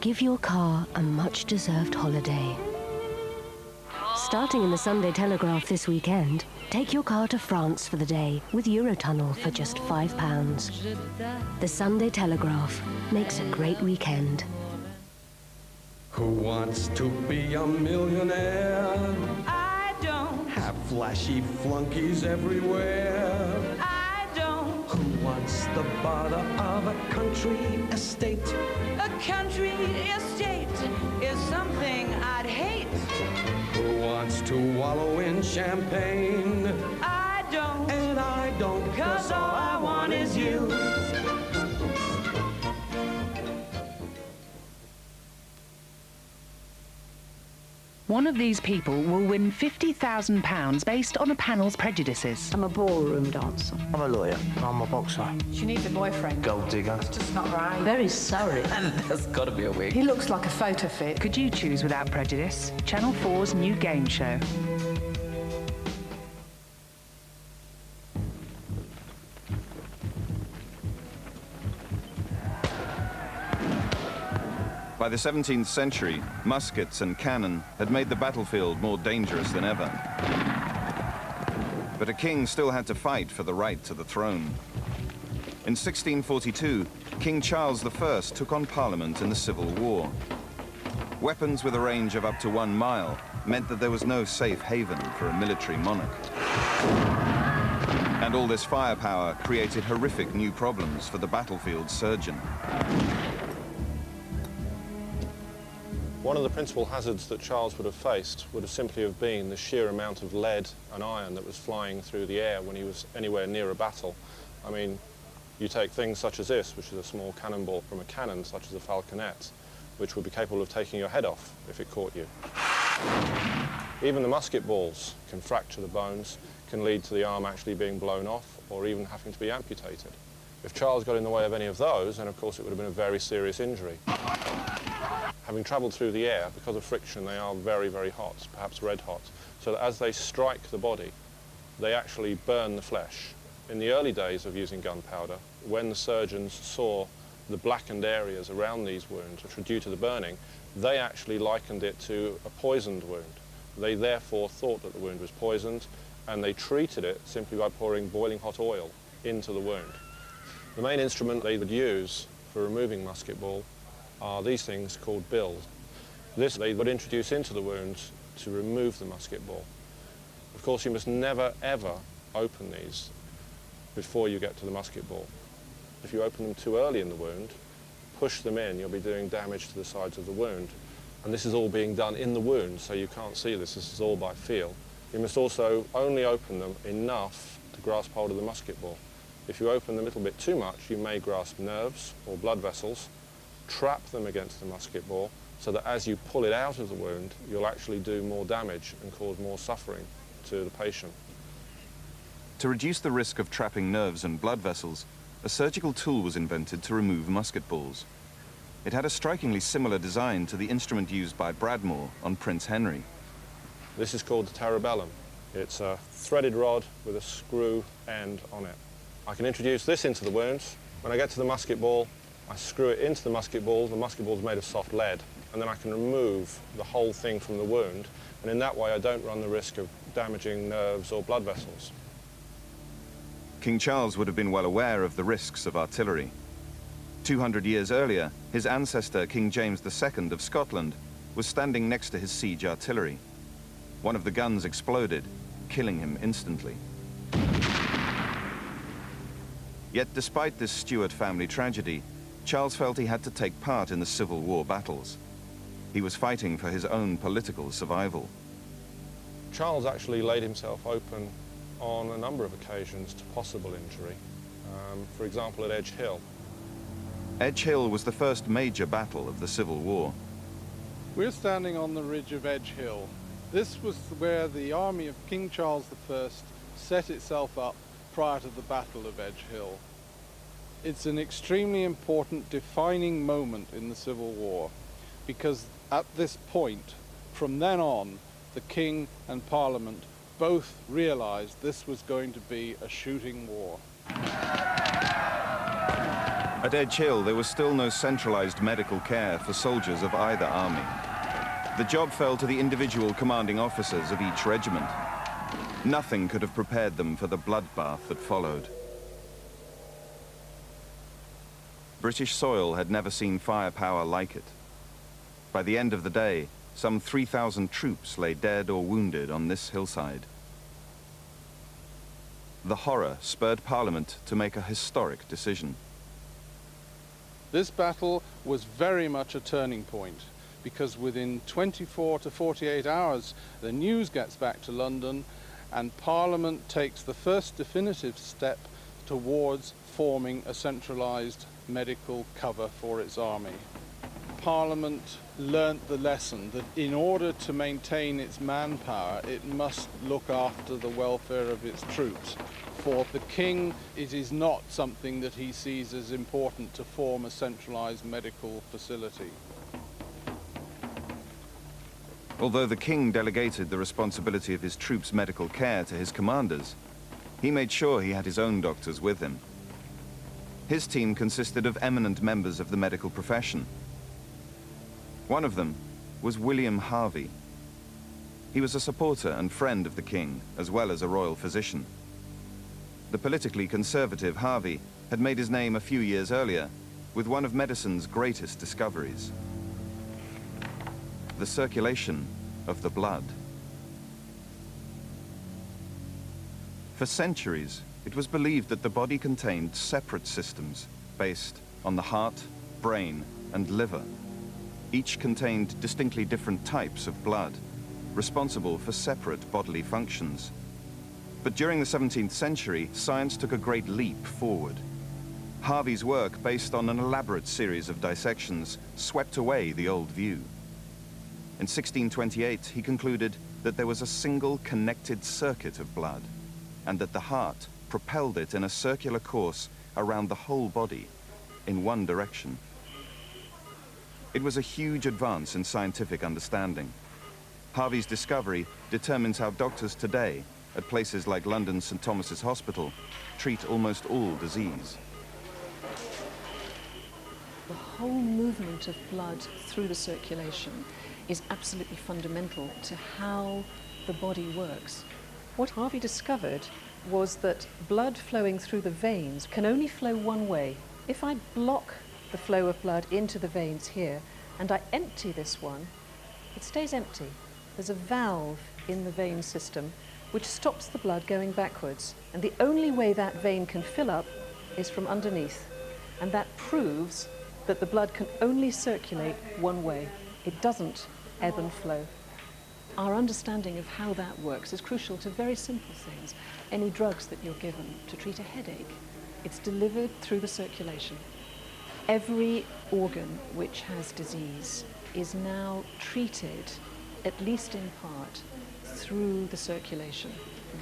Speaker 8: Give your car a much-deserved holiday. Starting in the Sunday Telegraph this weekend, take your car to France for the day with Eurotunnel for just £5. The Sunday Telegraph makes a great weekend.
Speaker 10: Who wants to be a millionaire?
Speaker 18: I don't.
Speaker 10: Have flashy flunkies everywhere.
Speaker 18: I don't.
Speaker 10: Who wants the butter of a country estate?
Speaker 18: A country estate is something I'd hate.
Speaker 10: Who wants to wallow in champagne?
Speaker 18: I don't.
Speaker 10: And I don't.
Speaker 18: 'Cause all I want is you.
Speaker 23: One of these people will win £50,000 based on a panel's prejudices.
Speaker 24: I'm a ballroom dancer.
Speaker 25: I'm a lawyer. I'm a boxer.
Speaker 24: She needs a boyfriend.
Speaker 25: Gold digger.
Speaker 24: It's just not right.
Speaker 25: Very sorry.
Speaker 23: And there's got to be a wig.
Speaker 24: He looks like a photo fit.
Speaker 23: Could you choose without prejudice? Channel 4's new game show.
Speaker 1: By the 17th century, muskets and cannon had made the battlefield more dangerous than ever. But a king still had to fight for the right to the throne. In 1642, King Charles I took on Parliament in the Civil War. Weapons with a range of up to 1 mile meant that there was no safe haven for a military monarch. And all this firepower created horrific new problems for the battlefield surgeon.
Speaker 26: One of the principal hazards that Charles would have faced would have simply have been the sheer amount of lead and iron that was flying through the air when he was anywhere near a battle. I mean, you take things such as this, which is a small cannonball from a cannon, such as a falconet, which would be capable of taking your head off if it caught you. Even the musket balls can fracture the bones, can lead to the arm actually being blown off, or even having to be amputated. If Charles got in the way of any of those, then of course it would have been a very serious injury. Having travelled through the air, because of friction, they are very, very hot, perhaps red hot, so that as they strike the body, they actually burn the flesh. In the early days of using gunpowder, when the surgeons saw the blackened areas around these wounds, which were due to the burning, they actually likened it to a poisoned wound. They therefore thought that the wound was poisoned, and they treated it simply by pouring boiling hot oil into the wound. The main instrument they would use for removing musket ball are these things called bills. This they would introduce into the wounds to remove the musket ball. Of course, you must never, ever open these before you get to the musket ball. If you open them too early in the wound, push them in, you'll be doing damage to the sides of the wound. And this is all being done in the wound, so you can't see this. This is all by feel. You must also only open them enough to grasp hold of the musket ball. If you open them a little bit too much, you may grasp nerves or blood vessels, trap them against the musket ball, so that as you pull it out of the wound, you'll actually do more damage and cause more suffering to the patient.
Speaker 1: To reduce the risk of trapping nerves and blood vessels, a surgical tool was invented to remove musket balls. It had a strikingly similar design to the instrument used by Bradmore on Prince Henry.
Speaker 26: This is called the tarabellum. It's a threaded rod with a screw end on it. I can introduce this into the wound. When I get to the musket ball, I screw it into the musket ball. The musket ball is made of soft lead, and then I can remove the whole thing from the wound, and in that way I don't run the risk of damaging nerves or blood vessels.
Speaker 1: King Charles would have been well aware of the risks of artillery. 200 years earlier, his ancestor, King James II of Scotland, was standing next to his siege artillery. One of the guns exploded, killing him instantly. Yet despite this Stuart family tragedy, Charles felt he had to take part in the Civil War battles. He was fighting for his own political survival.
Speaker 26: Charles actually laid himself open on a number of occasions to possible injury. For example, at Edge Hill.
Speaker 1: Edge Hill was the first major battle of the Civil War.
Speaker 2: We're standing on the ridge of Edge Hill. This was where the army of King Charles I set itself up prior to the Battle of Edge Hill. It's an extremely important defining moment in the Civil War, because at this point, from then on, the King and Parliament both realized this was going to be a shooting war.
Speaker 1: At Edge Hill, there was still no centralized medical care for soldiers of either army. The job fell to the individual commanding officers of each regiment. Nothing could have prepared them for the bloodbath that followed. British soil had never seen firepower like it. By the end of the day, some 3,000 troops lay dead or wounded on this hillside. The horror spurred Parliament to make a historic decision.
Speaker 2: This battle was very much a turning point, because within 24 to 48 hours, the news gets back to London and Parliament takes the first definitive step towards forming a centralised medical cover for its army. Parliament learnt the lesson that in order to maintain its manpower, it must look after the welfare of its troops. For the King, it is not something that he sees as important to form a centralised medical facility.
Speaker 1: Although the King delegated the responsibility of his troops' medical care to his commanders, he made sure he had his own doctors with him. His team consisted of eminent members of the medical profession. One of them was William Harvey. He was a supporter and friend of the King, as well as a royal physician. The politically conservative Harvey had made his name a few years earlier with one of medicine's greatest discoveries: the circulation of the blood. For centuries, it was believed that the body contained separate systems based on the heart, brain, and liver. Each contained distinctly different types of blood, responsible for separate bodily functions. But during the 17th century, science took a great leap forward. Harvey's work, based on an elaborate series of dissections, swept away the old view. In 1628, he concluded that there was a single connected circuit of blood, and that the heart propelled it in a circular course around the whole body in one direction. It was a huge advance in scientific understanding. Harvey's discovery determines how doctors today, at places like London's St. Thomas's Hospital, treat almost all disease.
Speaker 12: The whole movement of blood through the circulation is absolutely fundamental to how the body works. What Harvey discovered was that blood flowing through the veins can only flow one way. If I block the flow of blood into the veins here and I empty this one, it stays empty. There's a valve in the vein system which stops the blood going backwards, and the only way that vein can fill up is from underneath, and that proves that the blood can only circulate one way. It doesn't ebb and flow. Our understanding of how that works is crucial to very simple things. Any drugs that you're given to treat a headache, it's delivered through the circulation. Every organ which has disease is now treated, at least in part, through the circulation,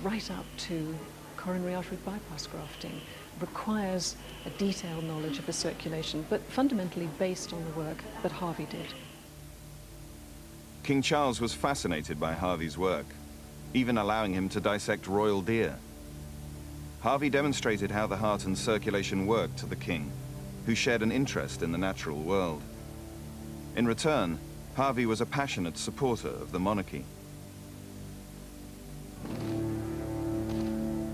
Speaker 12: right up to coronary artery bypass grafting. Requires a detailed knowledge of the circulation, but fundamentally based on the work that Harvey did.
Speaker 1: King Charles was fascinated by Harvey's work, even allowing him to dissect royal deer. Harvey demonstrated how the heart and circulation worked to the king, who shared an interest in the natural world. In return, Harvey was a passionate supporter of the monarchy.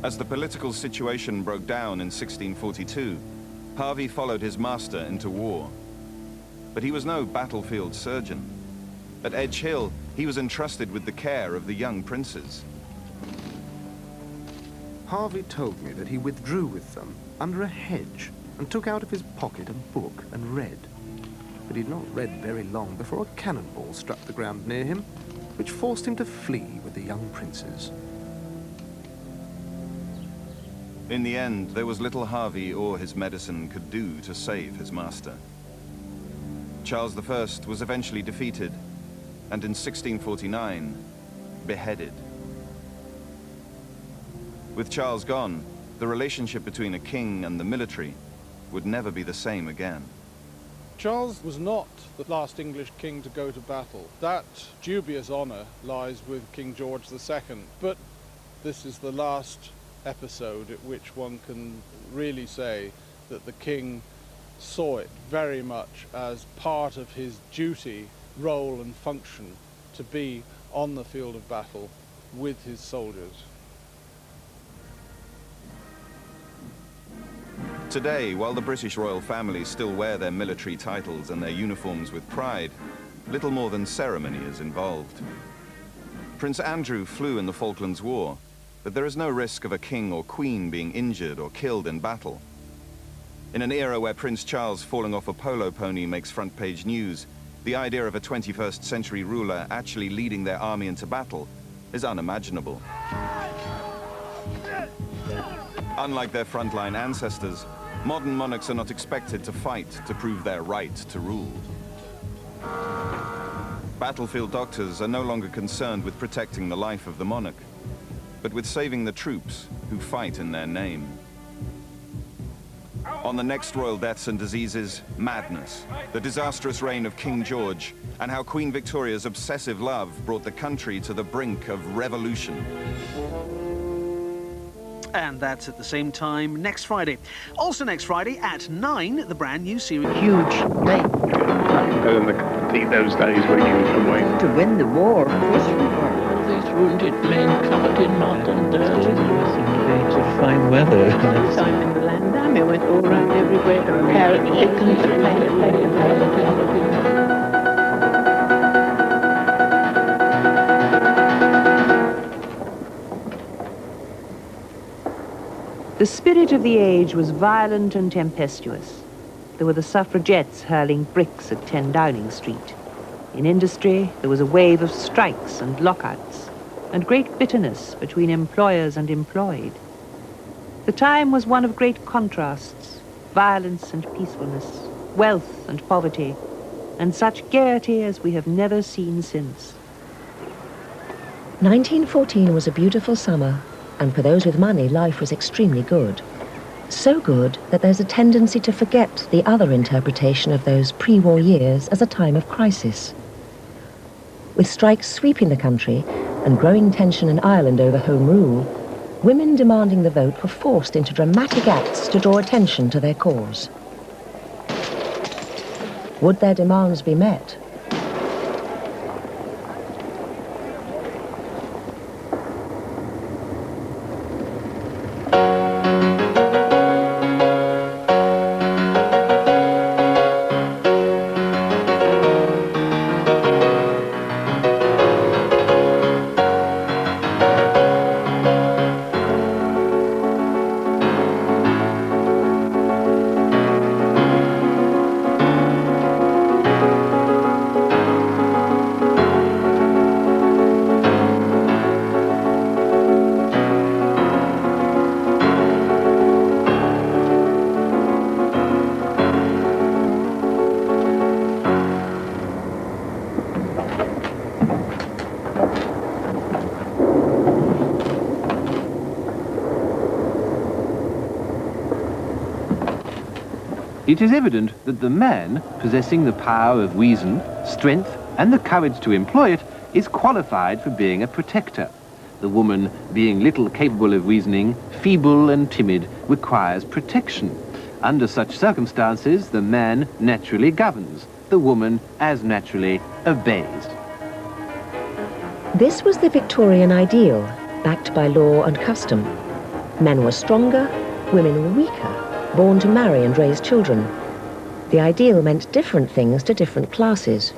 Speaker 1: As the political situation broke down in 1642, Harvey followed his master into war. But he was no battlefield surgeon. At Edge Hill, he was entrusted with the care of the young princes.
Speaker 6: Harvey told me that he withdrew with them under a hedge and took out of his pocket a book and read. But he'd not read very long before a cannonball struck the ground near him, which forced him to flee with the young princes.
Speaker 1: In the end, there was little Harvey or his medicine could do to save his master. Charles I was eventually defeated, and in 1649, beheaded. With Charles gone, the relationship between a king and the military would never be the same again.
Speaker 2: Charles was not the last English king to go to battle. That dubious honour lies with King George II, but this is the last episode at which one can really say that the king saw it very much as part of his duty, role and function to be on the field of battle with his soldiers.
Speaker 1: Today, while the British royal family still wear their military titles and their uniforms with pride, little more than ceremony is involved. Prince Andrew flew in the Falklands War, but there is no risk of a king or queen being injured or killed in battle. In an era where Prince Charles falling off a polo pony makes front-page news, the idea of a 21st century ruler actually leading their army into battle is unimaginable. Unlike their frontline ancestors, modern monarchs are not expected to fight to prove their right to rule. Battlefield doctors are no longer concerned with protecting the life of the monarch, but with saving the troops who fight in their name. On the next royal deaths and diseases, madness, the disastrous reign of King George, and how Queen Victoria's obsessive love brought the country to the brink of revolution.
Speaker 3: And that's at the same time next Friday. Also next Friday at 9, the brand new series.
Speaker 25: Huge.
Speaker 4: And those days were used away.
Speaker 25: To win the war, of course we were. All these wounded men covered in mud and dirt.
Speaker 11: It's fine weather.
Speaker 25: I'm in the land army, I went all around everywhere. Carrot chickens,
Speaker 21: The spirit of the age was violent and tempestuous. There were the suffragettes hurling bricks at 10 Downing Street. In industry, there was a wave of strikes and lockouts, and great bitterness between employers and employed. The time was one of great contrasts, violence and peacefulness, wealth and poverty, and such gaiety as we have never seen since.
Speaker 8: 1914 was a beautiful summer, and for those with money, life was extremely good. So good that there's a tendency to forget the other interpretation of those pre-war years as a time of crisis. With strikes sweeping the country and growing tension in Ireland over Home Rule, women demanding the vote were forced into dramatic acts to draw attention to their cause. Would their demands be met?
Speaker 16: It is evident that the man, possessing the power of reason, strength, and the courage to employ it, is qualified for being a protector. The woman, being little capable of reasoning, feeble and timid, requires protection. Under such circumstances, the man naturally governs. The woman, as naturally, obeys.
Speaker 8: This was the Victorian ideal, backed by law and custom. Men were stronger, women were weaker, born to marry and raise children. The ideal meant different things to different classes.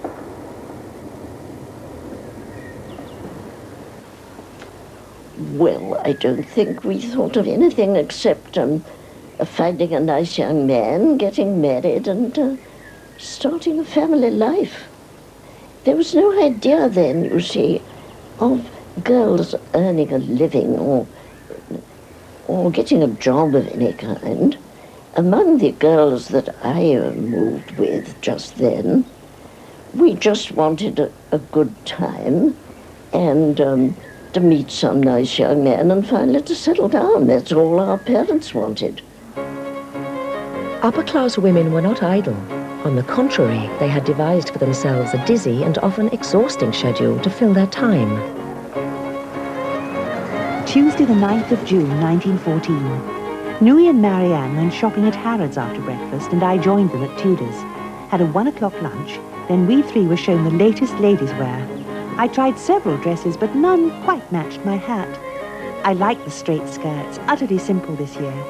Speaker 19: Well, I don't think we thought of anything except finding a nice young man, getting married, and starting a family life. There was no idea then, you see, of girls earning a living or or getting a job of any kind. Among the girls that I moved with just then, we just wanted a good time and to meet some nice young man and finally to settle down. That's all our parents wanted.
Speaker 8: Upper-class women were not idle. On the contrary, they had devised for themselves a dizzy and often exhausting schedule to fill their time.
Speaker 21: Tuesday the 9th of June, 1914. Nui and Marianne went shopping at Harrods after breakfast, and I joined them at Tudor's. Had a 1 o'clock lunch, then we three were shown the latest ladies' wear. I tried several dresses, but none quite matched my hat. I liked the straight skirts, utterly simple this year.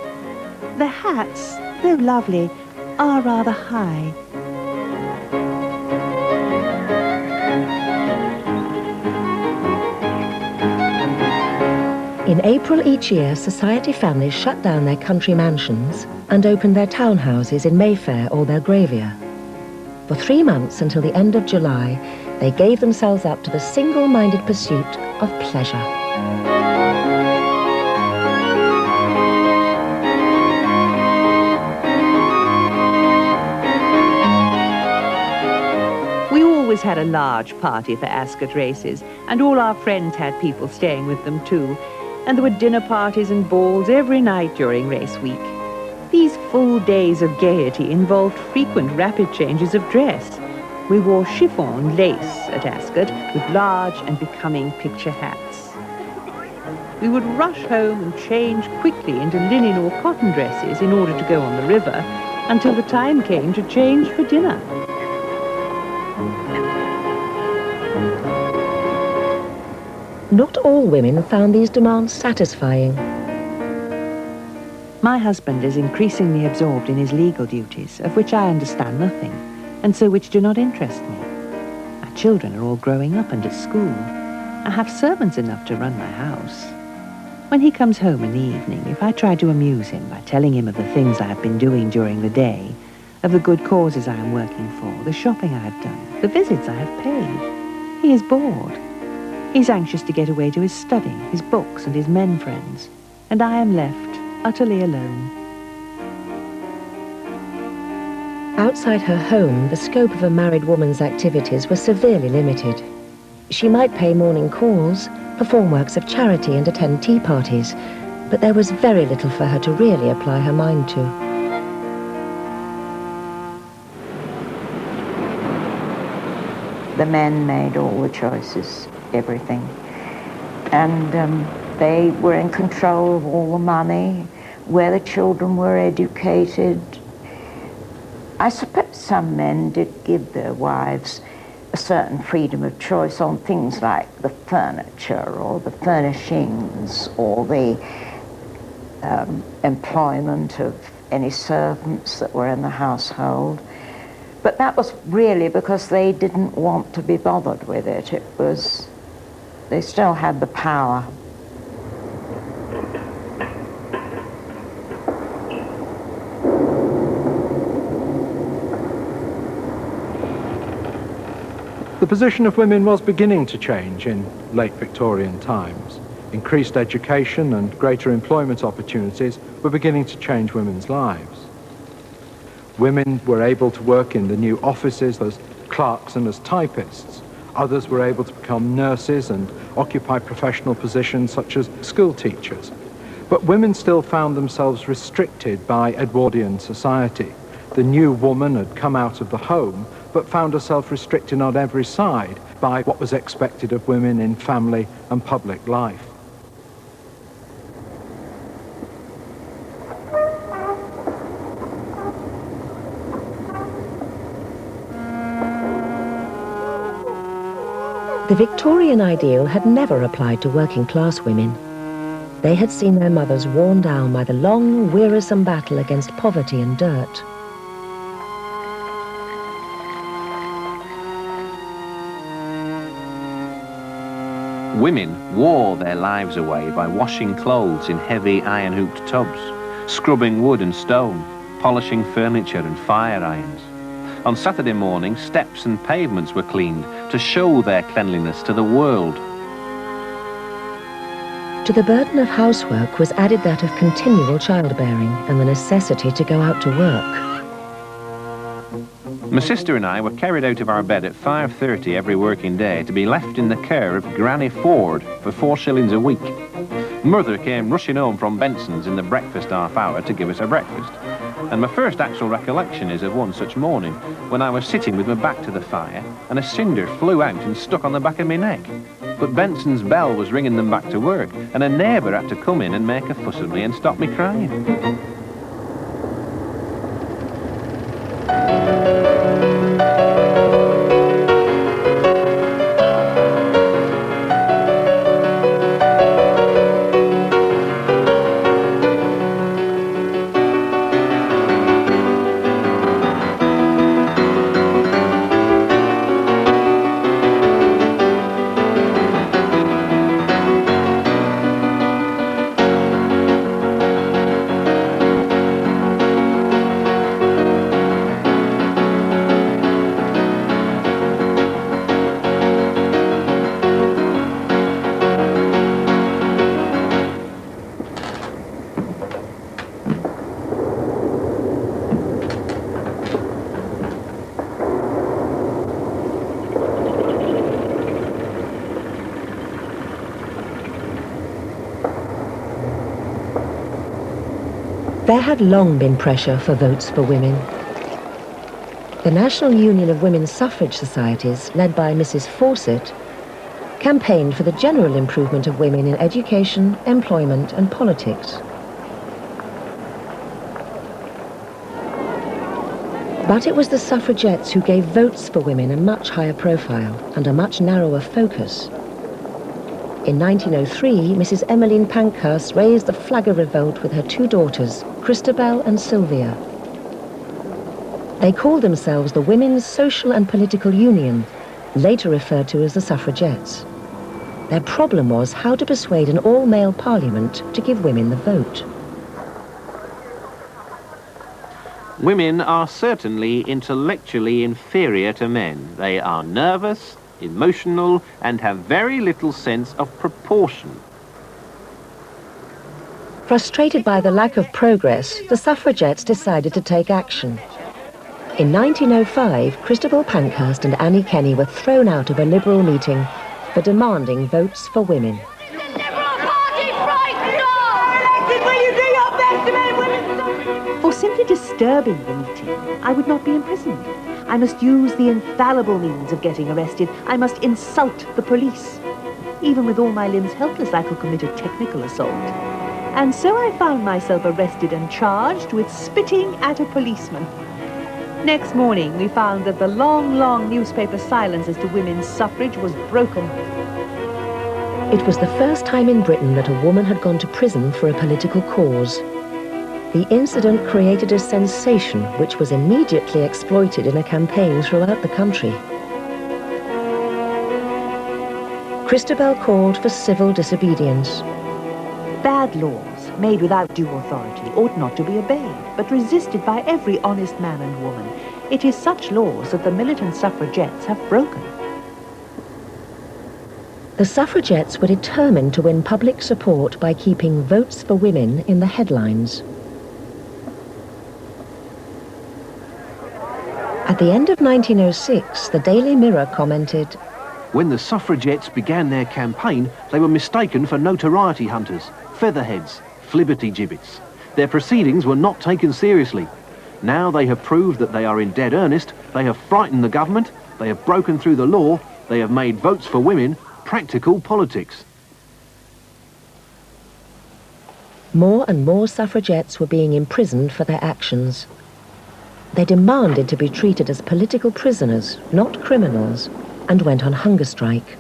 Speaker 21: The hats, though lovely, are rather high.
Speaker 8: In April each year, society families shut down their country mansions and opened their townhouses in Mayfair or Belgravia. For 3 months until the end of July, they gave themselves up to the single-minded pursuit of pleasure.
Speaker 21: We always had a large party for Ascot races, and all our friends had people staying with them too. And there were dinner parties and balls every night during race week. These full days of gaiety involved frequent rapid changes of dress. We wore chiffon lace at Ascot with large and becoming picture hats. We would rush home and change quickly into linen or cotton dresses in order to go on the river until the time came to change for dinner.
Speaker 8: Not all women found these demands satisfying.
Speaker 21: My husband is increasingly absorbed in his legal duties, of which I understand nothing, and so which do not interest me. Our children are all growing up and at school. I have servants enough to run my house. When he comes home in the evening, if I try to amuse him by telling him of the things I have been doing during the day, of the good causes I am working for, the shopping I have done, the visits I have paid, he is bored. He's anxious to get away to his study, his books, and his men friends, and I am left utterly alone.
Speaker 8: Outside her home, the scope of a married woman's activities was severely limited. She might pay morning calls, perform works of charity, and attend tea parties, but there was very little for her to really apply her mind to.
Speaker 5: The men made all the choices, everything. And they were in control of all the money, where the children were educated. I suppose some men did give their wives a certain freedom of choice on things like the furniture or the furnishings or the employment of any servants that were in the household. But that was really because they didn't want to be bothered with it. It was, they still had the power.
Speaker 14: The position of women was beginning to change in late Victorian times. Increased education and greater employment opportunities were beginning to change women's lives. Women were able to work in the new offices as clerks and as typists. Others were able to become nurses and occupy professional positions such as school teachers. But women still found themselves restricted by Edwardian society. The new woman had come out of the home, but found herself restricted on every side by what was expected of women in family and public life.
Speaker 8: The Victorian ideal had never applied to working-class women. They had seen their mothers worn down by the long, wearisome battle against poverty and dirt.
Speaker 16: Women wore their lives away by washing clothes in heavy iron-hooped tubs, scrubbing wood and stone, polishing furniture and fire irons. On Saturday morning, steps and pavements were cleaned to show their cleanliness to the world.
Speaker 8: To the burden of housework was added that of continual childbearing and the necessity to go out to work.
Speaker 16: My sister and I were carried out of our bed at 5:30 every working day to be left in the care of Granny Ford for 4 shillings a week. Mother came rushing home from Benson's in the breakfast half hour to give us a breakfast. And my first actual recollection is of one such morning when I was sitting with my back to the fire and a cinder flew out and stuck on the back of my neck. But Benson's bell was ringing them back to work and a neighbour had to come in and make a fuss of me and stop me crying.
Speaker 8: There had long been pressure for votes for women. The National Union of Women's Suffrage Societies, led by Mrs. Fawcett, campaigned for the general improvement of women in education, employment and politics. But it was the suffragettes who gave votes for women a much higher profile and a much narrower focus. In 1903, Mrs. Emmeline Pankhurst raised the flag of revolt with her 2 daughters, Christabel and Sylvia. They called themselves the Women's Social and Political Union, later referred to as the suffragettes. Their problem was how to persuade an all-male parliament to give women the vote.
Speaker 16: Women are certainly intellectually inferior to men. They are nervous, emotional, and have very little sense of proportion.
Speaker 8: Frustrated by the lack of progress, the suffragettes decided to take action. In 1905, Christabel Pankhurst and Annie Kenney were thrown out of a Liberal meeting for demanding votes for women.
Speaker 21: For simply disturbing the meeting, I would not be imprisoned. I must use the infallible means of getting arrested. I must insult the police. Even with all my limbs helpless, I could commit a technical assault. And so I found myself arrested and charged with spitting at a policeman. Next morning, we found that the long newspaper silence as to women's suffrage was broken.
Speaker 8: It was the first time in Britain that a woman had gone to prison for a political cause. The incident created a sensation which was immediately exploited in a campaign throughout the country. Christabel called for civil disobedience.
Speaker 21: Bad laws, made without due authority, ought not to be obeyed, but resisted by every honest man and woman. It is such laws that the militant suffragettes have broken.
Speaker 8: The suffragettes were determined to win public support by keeping votes for women in the headlines. At the end of 1906, the Daily Mirror commented,
Speaker 16: When the suffragettes began their campaign, they were mistaken for notoriety hunters, featherheads, flibbertigibbets. Their proceedings were not taken seriously. Now they have proved that they are in dead earnest, they have frightened the government, they have broken through the law, they have made votes for women practical politics.
Speaker 8: More and more suffragettes were being imprisoned for their actions. They demanded to be treated as political prisoners, not criminals, and went on hunger strike.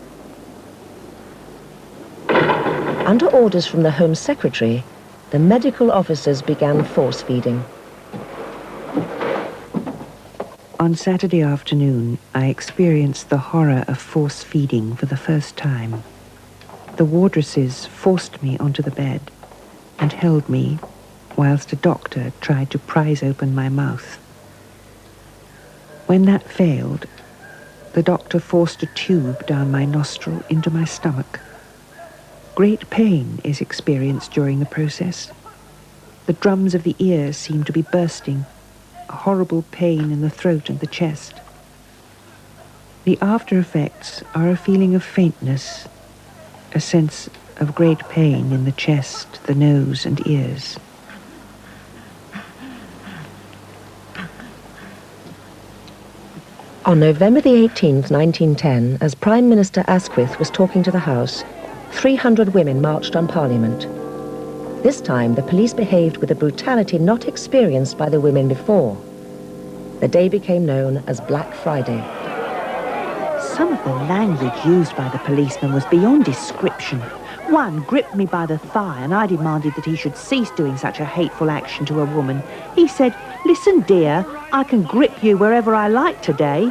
Speaker 8: Under orders from the Home Secretary, the medical officers began force feeding.
Speaker 21: On Saturday afternoon, I experienced the horror of force feeding for the first time. The wardresses forced me onto the bed and held me whilst a doctor tried to prise open my mouth. When that failed, the doctor forced a tube down my nostril into my stomach. Great pain is experienced during the process. The drums of the ears seem to be bursting, a horrible pain in the throat and the chest. The after effects are a feeling of faintness, a sense of great pain in the chest, the nose and ears.
Speaker 8: On November the 18th, 1910, as Prime Minister Asquith was talking to the House, 300 women marched on Parliament. This time, the police behaved with a brutality not experienced by the women before. The day became known as Black Friday.
Speaker 21: Some of the language used by the policeman was beyond description. One gripped me by the thigh and I demanded that he should cease doing such a hateful action to a woman. He said, "Listen, dear, I can grip you wherever I like today."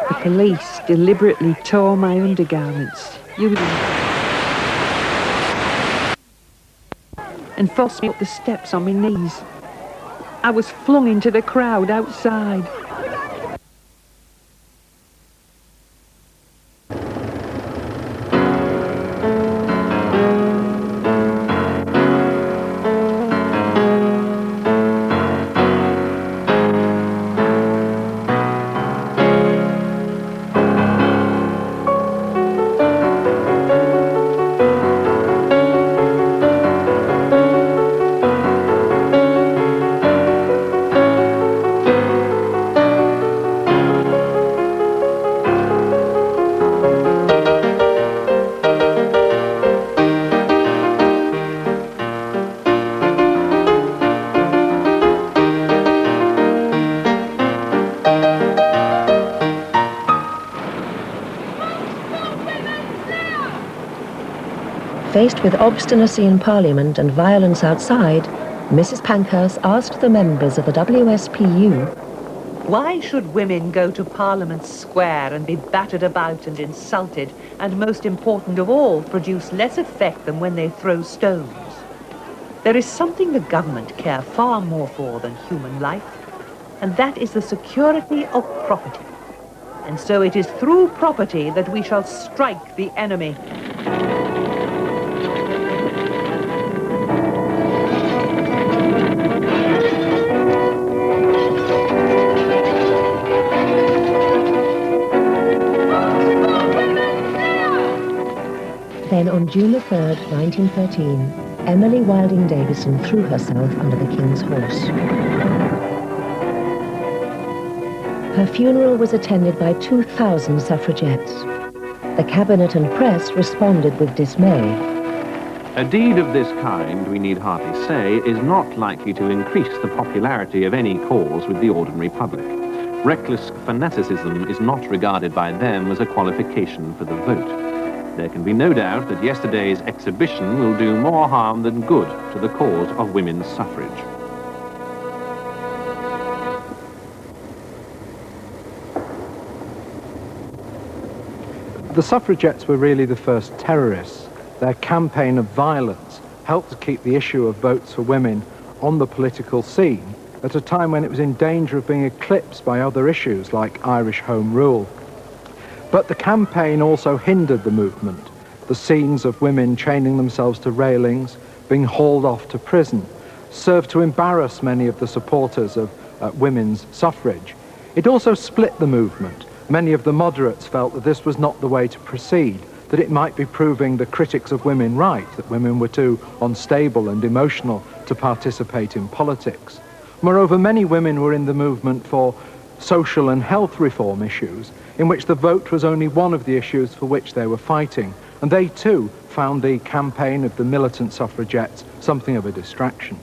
Speaker 21: The police deliberately tore my undergarments, and forced me up the steps on my knees. I was flung into the crowd outside.
Speaker 8: Faced with obstinacy in Parliament and violence outside, Mrs. Pankhurst asked the members of the WSPU,
Speaker 21: Why should women go to Parliament Square and be battered about and insulted, and most important of all, produce less effect than when they throw stones? There is something the government care far more for than human life, and that is the security of property. And so it is through property that we shall strike the enemy.
Speaker 8: Then on June the 3rd, 1913, Emily Wilding Davison threw herself under the King's horse. Her funeral was attended by 2,000 suffragettes. The cabinet and press responded with dismay.
Speaker 16: A deed of this kind, we need hardly say, is not likely to increase the popularity of any cause with the ordinary public. Reckless fanaticism is not regarded by them as a qualification for the vote. There can be no doubt that yesterday's exhibition will do more harm than good to the cause of women's suffrage.
Speaker 14: The suffragettes were really the first terrorists. Their campaign of violence helped to keep the issue of votes for women on the political scene at a time when it was in danger of being eclipsed by other issues like Irish Home Rule. But the campaign also hindered the movement. The scenes of women chaining themselves to railings, being hauled off to prison, served to embarrass many of the supporters of women's suffrage. It also split the movement. Many of the moderates felt that this was not the way to proceed, that it might be proving the critics of women right, that women were too unstable and emotional to participate in politics. Moreover, many women were in the movement for social and health reform issues, in which the vote was only one of the issues for which they were fighting, and they too found the campaign of the militant suffragettes something of a distraction.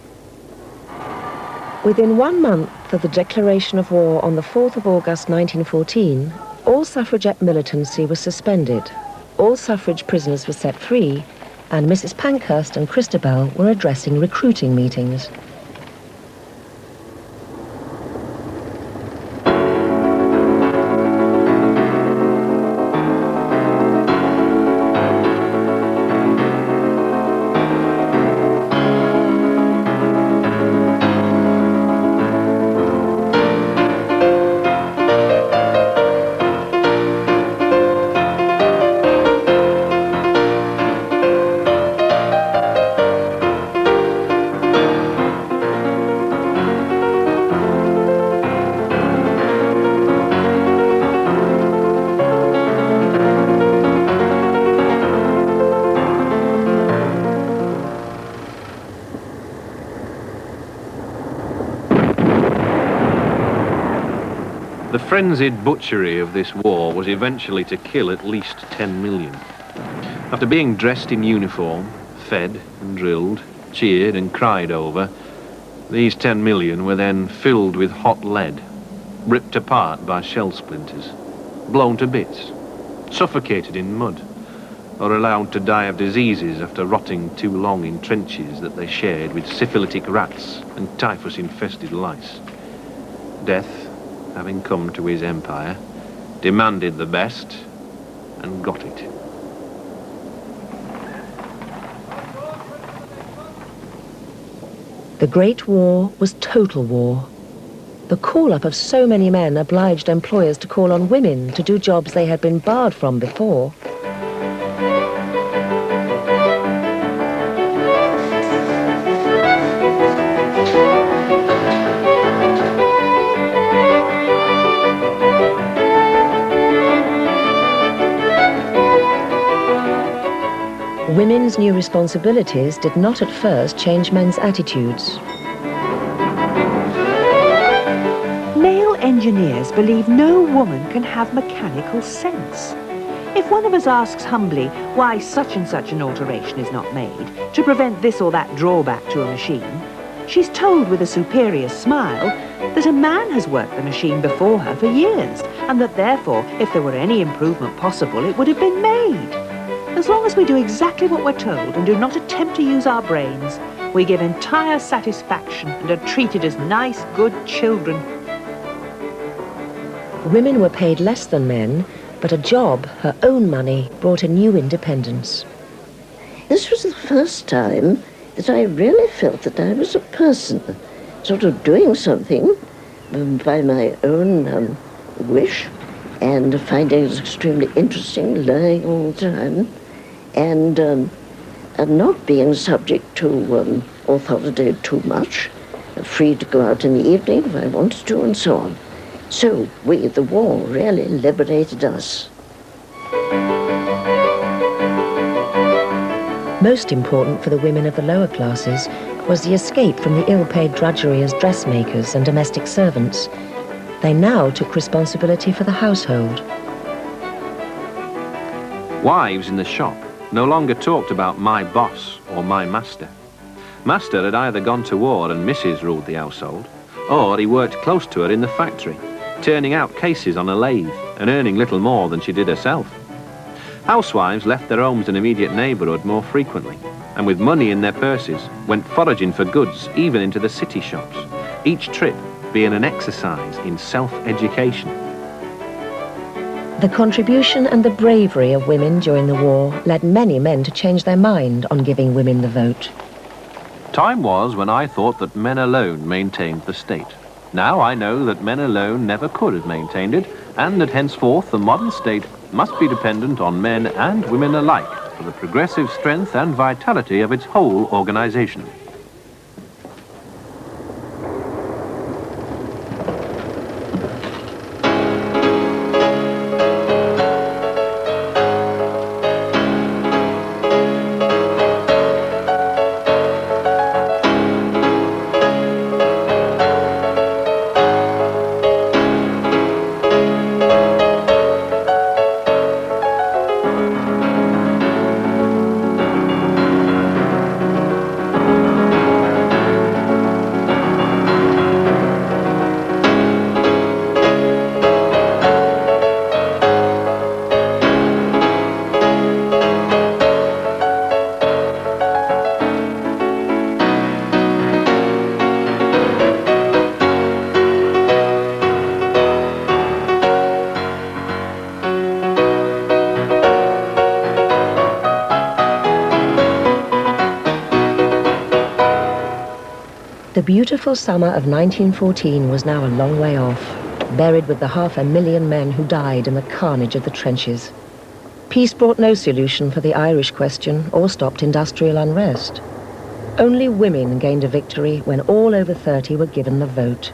Speaker 8: Within 1 month of the declaration of war on the 4th of August 1914, all suffragette militancy was suspended, all suffrage prisoners were set free, and Mrs. Pankhurst and Christabel were addressing recruiting meetings.
Speaker 16: The frenzied butchery of this war was eventually to kill at least 10 million. After being dressed in uniform, fed and drilled, cheered and cried over, these 10 million were then filled with hot lead, ripped apart by shell splinters, blown to bits, suffocated in mud, or allowed to die of diseases after rotting too long in trenches that they shared with syphilitic rats and typhus-infested lice. Death, having come to his empire, demanded the best and got it.
Speaker 8: The Great War was total war. The call-up of so many men obliged employers to call on women to do jobs they had been barred from before. Women's new responsibilities did not at first change men's attitudes.
Speaker 21: Male engineers believe no woman can have mechanical sense. If one of us asks humbly why such and such an alteration is not made to prevent this or that drawback to a machine, she's told with a superior smile that a man has worked the machine before her for years, and that therefore, if there were any improvement possible, it would have been made. As long as we do exactly what we're told and do not attempt to use our brains, we give entire satisfaction and are treated as nice, good children.
Speaker 8: Women were paid less than men, but a job, her own money, brought a new independence.
Speaker 19: This was the first time that I really felt that I was a person, sort of doing something by my own wish, and finding it extremely interesting, learning all the time, and not being subject to authority too much, free to go out in the evening if I wanted to, and so on. So the war really liberated us.
Speaker 8: Most important for the women of the lower classes was the escape from the ill-paid drudgery as dressmakers and domestic servants. They now took responsibility for the household.
Speaker 16: Wives in the shop no longer talked about my boss or my master. Master had either gone to war and Mrs. ruled the household, or he worked close to her in the factory, turning out cases on a lathe and earning little more than she did herself. Housewives left their homes and immediate neighbourhood more frequently, and with money in their purses, went foraging for goods even into the city shops, each trip being an exercise in self-education.
Speaker 8: The contribution and the bravery of women during the war led many men to change their mind on giving women the vote.
Speaker 16: Time was when I thought that men alone maintained the state. Now I know that men alone never could have maintained it, and that henceforth the modern state must be dependent on men and women alike for the progressive strength and vitality of its whole organization.
Speaker 8: The beautiful summer of 1914 was now a long way off, buried with the 500,000 men who died in the carnage of the trenches. Peace brought no solution for the Irish question or stopped industrial unrest. Only women gained a victory when all over 30 were given the vote.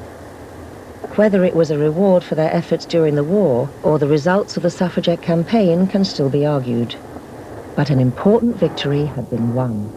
Speaker 8: Whether it was a reward for their efforts during the war or the results of the suffragette campaign can still be argued. But an important victory had been won.